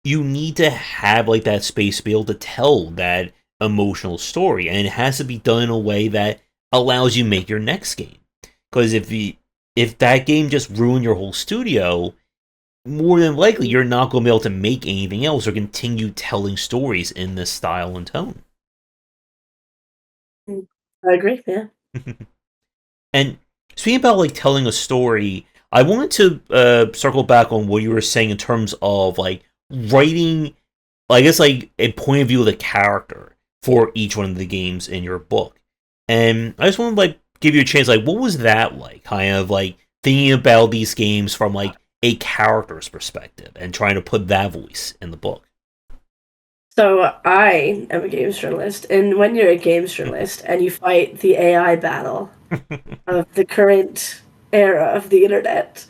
you need to have like that space to be able to tell that emotional story, and it has to be done in a way that allows you to make your next game. Because if that game just ruined your whole studio, more than likely you're not going to be able to make anything else or continue telling stories in this style and tone. Mm. I agree, yeah. And speaking about like telling a story, I wanted to circle back on what you were saying in terms of like writing, I guess like a point of view of the character for each one of the games in your book. And I just want to like give you a chance, like what was that like? Kind of like thinking about these games from like a character's perspective and trying to put that voice in the book. So I am a games journalist, and when you're a games journalist and you fight the AI battle of the current era of the internet,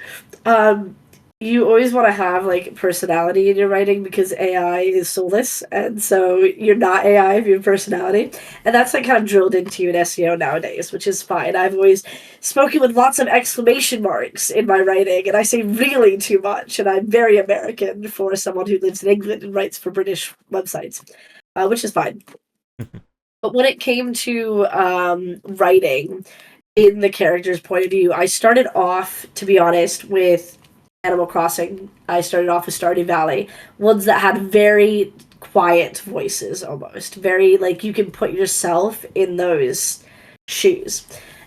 um, you always want to have like personality in your writing because AI is soulless, and so you're not AI if you have personality, and that's like kind of drilled into you in SEO nowadays, which is fine. I've always spoken with lots of exclamation marks in my writing, and I say really too much, and I'm very American for someone who lives in England and writes for British websites, which is fine. But when it came to writing in the character's point of view, I started off, to be honest, with Animal Crossing. I started off with Stardew Valley, ones that had very quiet voices almost, very like you can put yourself in those shoes.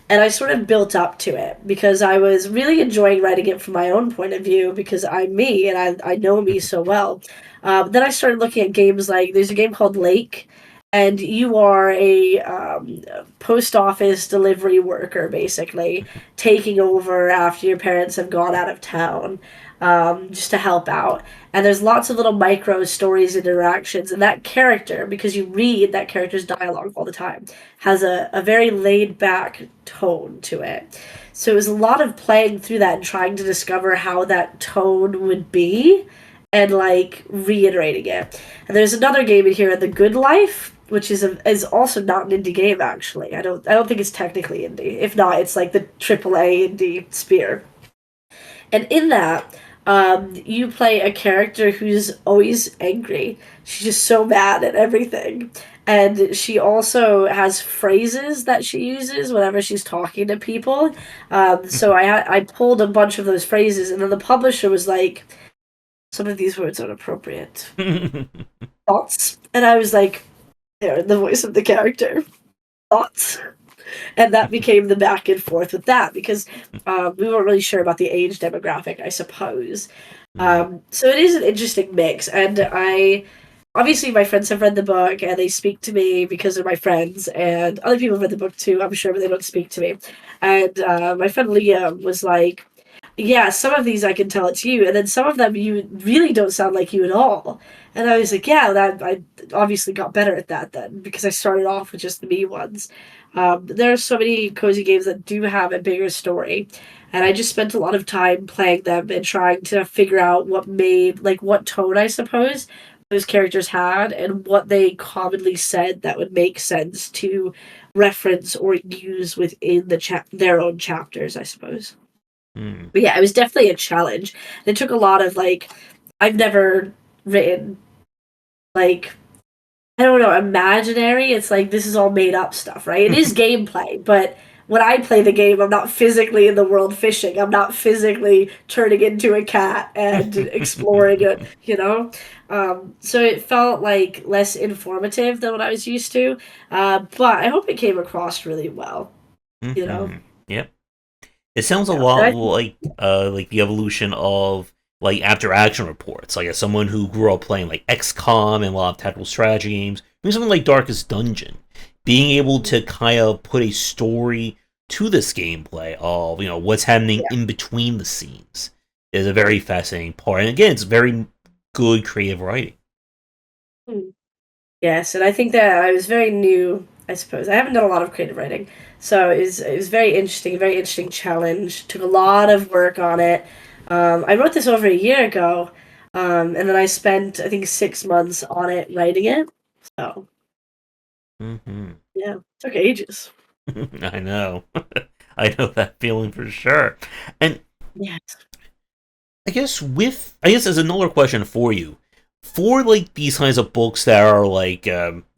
And I sort of built up to it because I was really enjoying writing it from my own point of view because I'm me and I know me so well. Then I started looking at games like there's a game called Lake, and you are a post office delivery worker basically taking over after your parents have gone out of town, just to help out. And there's lots of little micro stories and interactions, and that character, because you read that character's dialogue all the time, has a very laid back tone to it. So it was a lot of playing through that and trying to discover how that tone would be and like reiterating it. And there's another game in here, The Good Life, which is also not an indie game actually. I don't think it's technically indie. If not, it's like the AAA indie sphere. And in that, you play a character who's always angry. She's just so mad at everything. And she also has phrases that she uses whenever she's talking to people. So I pulled a bunch of those phrases, and then the publisher was like, "Some of these words are inappropriate. Thoughts?" And I was like, "They're the voice of the character. Thoughts?" And that became the back and forth with that because we weren't really sure about the age demographic, I suppose. So it is an interesting mix, and I obviously my friends have read the book and they speak to me because they're my friends, and other people have read the book too, I'm sure, but they don't speak to me. And my friend Liam was like, "Yeah, some of these I can tell it's you, and then some of them you really don't sound like you at all." And I was like, "Yeah, that I obviously got better at that then because I started off with just the me ones." There are so many cozy games that do have a bigger story, and I just spent a lot of time playing them and trying to figure out what made like what tone I suppose those characters had and what they commonly said that would make sense to reference or use within their own chapters, I suppose. Hmm. But yeah, it was definitely a challenge. It took a lot of like I've never written like I don't know, imaginary. It's like this is all made up stuff, right? It is gameplay, but when I play the game, I'm not physically in the world fishing. I'm not physically turning into a cat and exploring it, you know? So it felt like less informative than what I was used to. But I hope it came across really well, you know? Yep. It sounds a Yeah. And lot I think, like the evolution of like after action reports. Like as someone who grew up playing like XCOM and a lot of tactical strategy games, doing something like Darkest Dungeon, being able to kind of put a story to this gameplay of what's happening yeah. in between the scenes is a very fascinating part. And again, it's very good creative writing. Hmm. Yes, and I think that I was very new, I suppose. I haven't done a lot of creative writing. So it was very interesting, a very interesting challenge. Took a lot of work on it. I wrote this over a year ago, and then I spent, I think, 6 months on it writing it. So, Hmm. yeah, took ages. I know. I know that feeling for sure. And Yes. I guess as another question for you, for like these kinds of books that are like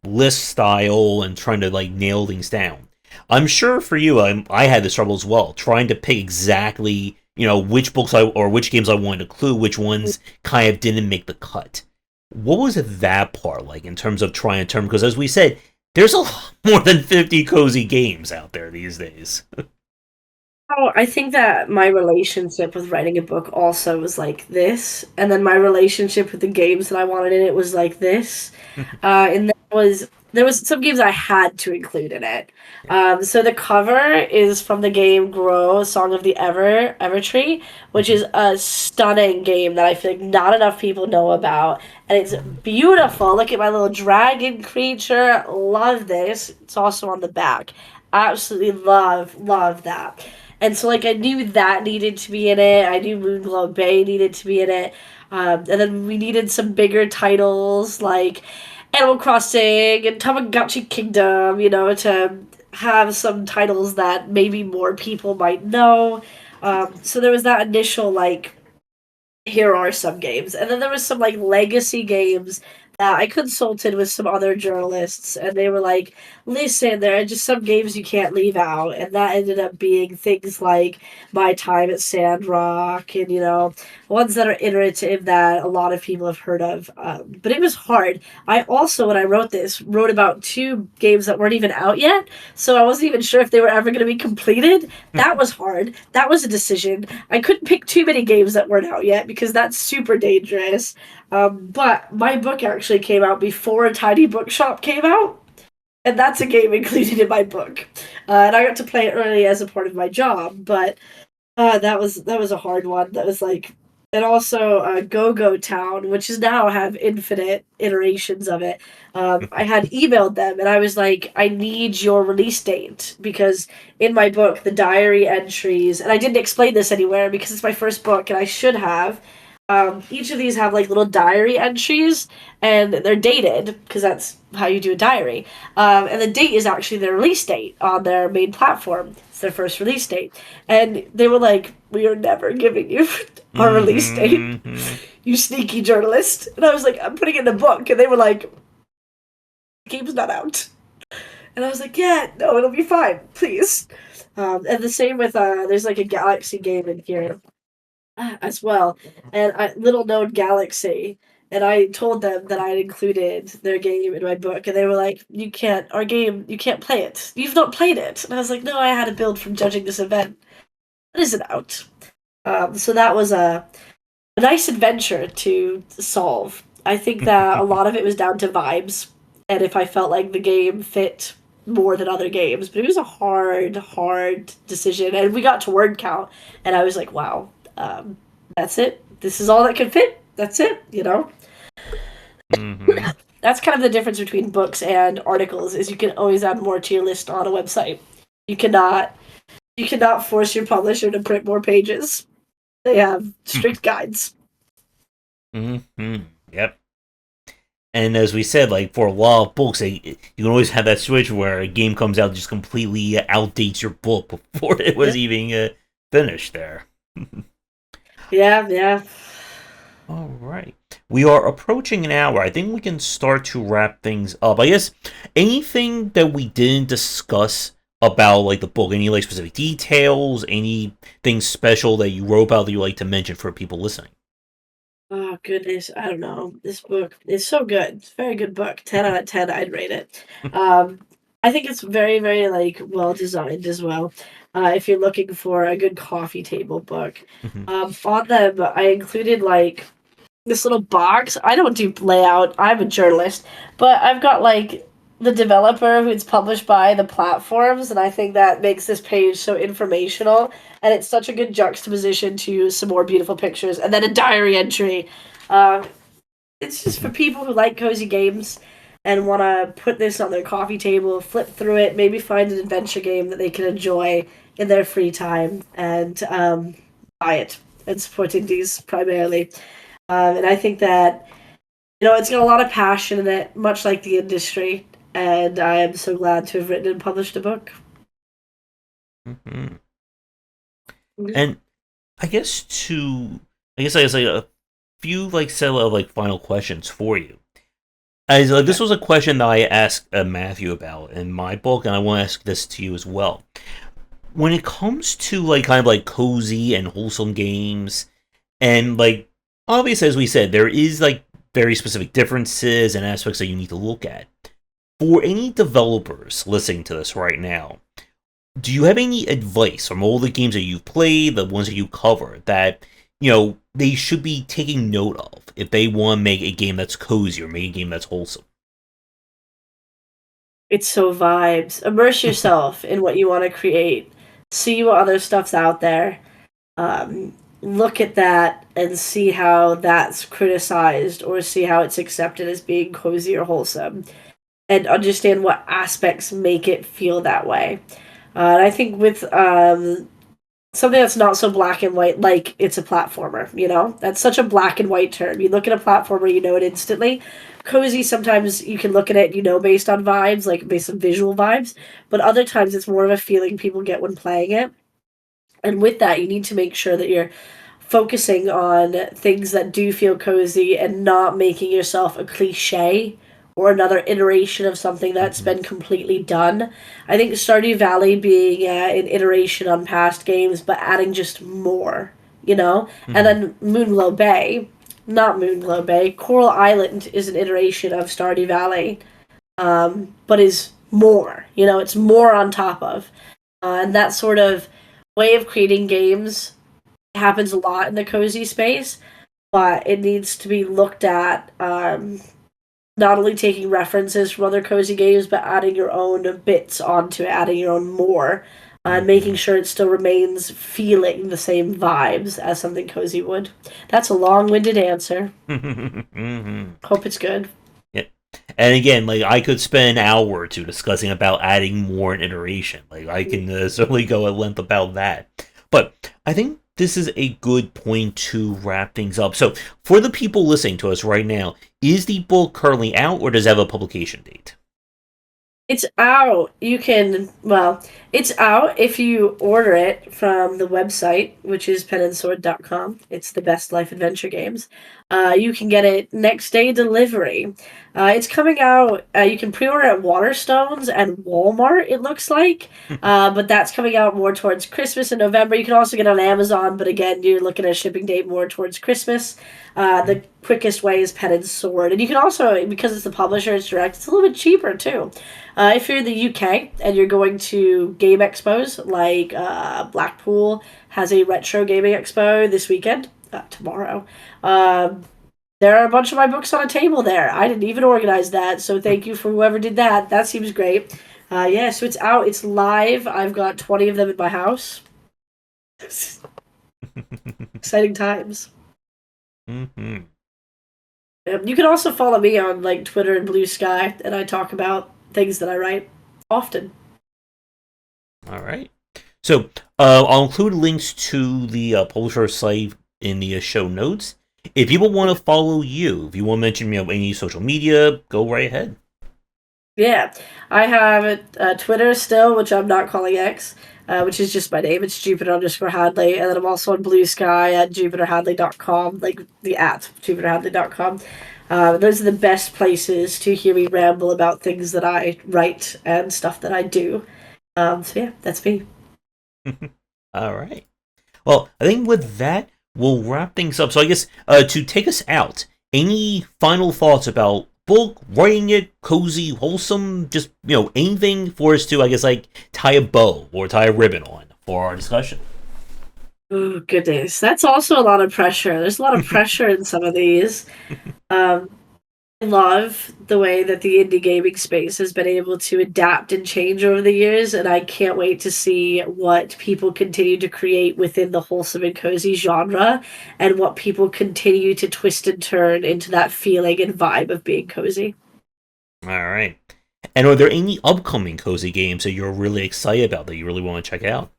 list style and trying to like nail things down, I'm sure for you, I had this trouble as well, trying to pick exactly which books or which games I wanted to include, which ones kind of didn't make the cut. What was that part like in terms of trying to term? Because as we said, there's a lot more than 50 cozy games out there these days. Oh, I think that my relationship with writing a book also was like this, and then my relationship with the games that I wanted in it was like this. And there was some games I had to include in it. Yeah. So the cover is from the game Grow, Song of the Evertree, which Mhm. is a stunning game that I feel like not enough people know about, and it's beautiful. Look at my little dragon creature. Love this. It's also on the back. Absolutely love that. And so like I knew that needed to be in it. I knew Moonglow Bay needed to be in it. And then we needed some bigger titles like Animal Crossing and Tamagotchi Kingdom, to have some titles that maybe more people might know. So there was that initial like here are some games. And then there was some like legacy games that I consulted with some other journalists and they were like, listen, there are just some games you can't leave out. And that ended up being things like My Time at Sandrock and, ones that are iterative that a lot of people have heard of. But it was hard. I also, when I wrote this, wrote about two games that weren't even out yet. So I wasn't even sure if they were ever going to be completed. That was hard. That was a decision. I couldn't pick too many games that weren't out yet because that's super dangerous. But my book actually came out before a Tiny Bookshop came out, and that's a game included in my book. And I got to play it early as a part of my job, but that was a hard one. That was like, and also Go Go Town, which is now have infinite iterations of it. I had emailed them and I was like, I need your release date because in my book, the diary entries, and I didn't explain this anywhere because it's my first book and I should have. Each of these have like little diary entries and they're dated because that's how you do a diary. And the date is actually their release date on their main platform. It's their first release date. And they were like, we are never giving you our release date, Mm-hmm. you sneaky journalist. And I was like, I'm putting it in the book. And they were like, the game's not out. And I was like, yeah, no, it'll be fine, please. And the same with, there's like a Galaxy game in here as well, and little known Galaxy. And I told them that I had included their game in my book, and they were like, "You can't, our game, you can't play it. You've not played it." And I was like, "No, I had a build from judging this event. It isn't out." So that was a nice adventure to solve. I think that a lot of it was down to vibes, and if I felt like the game fit more than other games. But it was a hard decision, and we got to word count, and I was like, "Wow, that's it. This is all that can fit. That's it." Mm-hmm. That's kind of the difference between books and articles. Is you can always add more to your list on a website. You cannot you cannot force your publisher to print more pages. They have strict guides. Mm-hmm. Yep. And as we said, like for a lot of books, you can always have that switch where a game comes out and just completely outdates your book before it was Yeah, even finished. There. yeah. All right, we are approaching an hour. I think we can start to wrap things up. I guess anything that we didn't discuss about like the book? Any like specific details, anything special that you wrote about that you like to mention for people listening? Oh goodness, I don't know. This book is so good. It's a very good book. 10 out of 10, I'd rate it. Um, I think it's very, very like well designed as well. If you're looking for a good coffee table book, Mhm. on them I included like this little box. I don't do layout. I'm a journalist, but I've got like the developer who it's published by, the platforms, and I think that makes this page so informational. And it's such a good juxtaposition to some more beautiful pictures, and then a diary entry. Um, it's just for people who like cozy games and want to put this on their coffee table, flip through it, maybe find an adventure game that they can enjoy in their free time, and buy it and support indies primarily. And I think that, it's got a lot of passion in it, much like the industry. And I am so glad to have written and published a book. Mhm. And I guess I guess like a few like set of like final questions for you. As this was a question that I asked Matthew about in my book, and I want to ask this to you as well. When it comes to like kind of like cozy and wholesome games, and like obviously as we said, there is like very specific differences and aspects that you need to look at. For any developers listening to this right now, do you have any advice from all the games that you've played, the ones that you cover, that they should be taking note of if they want to make a game that's cozy or make a game that's wholesome? It's so vibes. Immerse yourself in what you want to create. See what other stuff's out there. Look at that and see how that's criticized or see how it's accepted as being cozy or wholesome. And understand what aspects make it feel that way. And I think with something that's not so black and white, like it's a platformer, that's such a black and white term. You look at a platformer, you know it instantly. Cozy, sometimes you can look at it, based on vibes, like based on visual vibes, but other times it's more of a feeling people get when playing it. And with that, you need to make sure that you're focusing on things that do feel cozy and not making yourself a cliche or another iteration of something that's Mhm. been completely done. I think Stardew Valley being an iteration on past games, but adding just more, And Mhm. then Moonglow Bay, not Moonglow Bay, Coral Island is an iteration of Stardew Valley, but is more, it's more on top of. And that sort of way of creating games happens a lot in the cozy space, but it needs to be looked at, not only taking references from other cozy games, but adding your own bits onto it, adding your own more, and making Mhm. sure it still remains feeling the same vibes as something cozy would. That's a long-winded answer. Mhm. Hope it's good. Yeah. And again, like I could spend an hour or two discussing about adding more in iteration. Like I can certainly go at length about that. But I think this is a good point to wrap things up. So, for the people listening to us right now, is the book currently out, or does it have a publication date? It's out. It's out if you order it from the website, which is penandsword.com. It's the best life adventure games. You can get it next day delivery. It's coming out. You can pre order at Waterstones and Walmart, it looks like. But that's coming out more towards Christmas in November. You can also get it on Amazon, but again, you're looking at a shipping date more towards Christmas. The quickest way is Pen and Sword. And you can also, because it's the publisher, it's direct, it's a little bit cheaper too. If you're in the UK and you're going to game expos, like Blackpool has a retro gaming expo this weekend, tomorrow. Um, there are a bunch of my books on a table there. I didn't even organize that, so thank you for whoever did that. That seems great. Yeah, so it's out, it's live. I've got 20 of them in my house. Exciting times. Mhm. You can also follow me on like Twitter and Blue Sky, and I talk about things that I write often. All right. So I'll include links to the publisher site in the show notes. If people want to follow you, if you want to mention any social media, go right ahead. Yeah, I have Twitter still, which I'm not calling X, which is just my name. It's Jupiter_Hadley. And then I'm also on Blue Sky at JupiterHadley.com, like the at JupiterHadley.com. Those are the best places to hear me ramble about things that I write and stuff that I do. So yeah, that's me. All right. Well, I think with that, we'll wrap things up. So I guess to take us out, any final thoughts about book, writing it, cozy, wholesome, just, anything for us to, I guess, like, tie a bow or tie a ribbon on for our discussion? Oh goodness, that's also a lot of pressure. There's a lot of pressure in some of these. Um, I love the way that the indie gaming space has been able to adapt and change over the years, and I can't wait to see what people continue to create within the wholesome and cozy genre, and what people continue to twist and turn into that feeling and vibe of being cozy. All right. And are there any upcoming cozy games that you're really excited about that you really want to check out?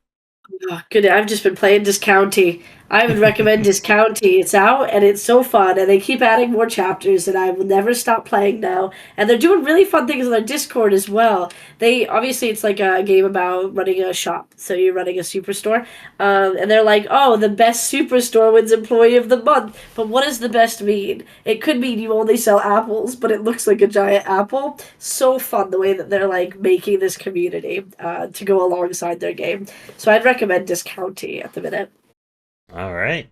Oh, good. I've just been playing Discounty. I would recommend Discounty. It's out and it's so fun, and they keep adding more chapters, and I will never stop playing now. And they're doing really fun things on their Discord as well. They obviously it's like a game about running a shop, so you're running a superstore, and they're like, oh, the best superstore wins Employee of the Month. But what does the best mean? It could mean you only sell apples, but it looks like a giant apple. So fun the way that they're like making this community to go alongside their game. So I'd recommend Discounty at the minute. All right.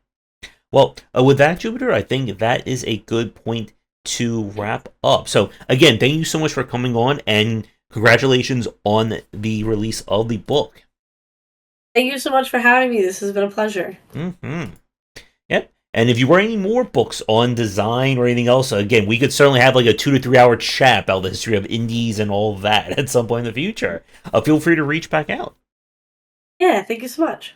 Well, with that, Jupiter, I think that is a good point to wrap up. So, again, thank you so much for coming on, and congratulations on the release of the book. Thank you so much for having me. This has been a pleasure. Mm-hmm. Yep. And if you were any more books on design or anything else, again, we could certainly have like a 2 to 3 hour chat about the history of indies and all that at some point in the future. Feel free to reach back out. Yeah, thank you so much.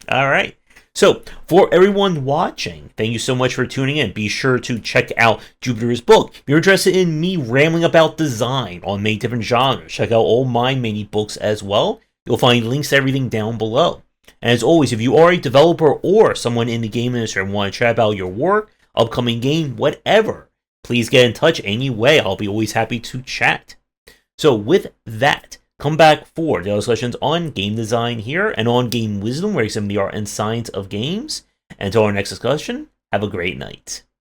All right. So, for everyone watching, thank you so much for tuning in. Be sure to check out Jupiter's book. If you're interested in me rambling about design on many different genres, check out all my many books as well. You'll find links to everything down below. And as always, if you are a developer or someone in the game industry and want to chat about your work, upcoming game, whatever, please get in touch anyway. I'll be always happy to chat. So, with that, come back for daily discussions on game design here and on game wisdom, where you examine the art and science of games. And until our next discussion, have a great night.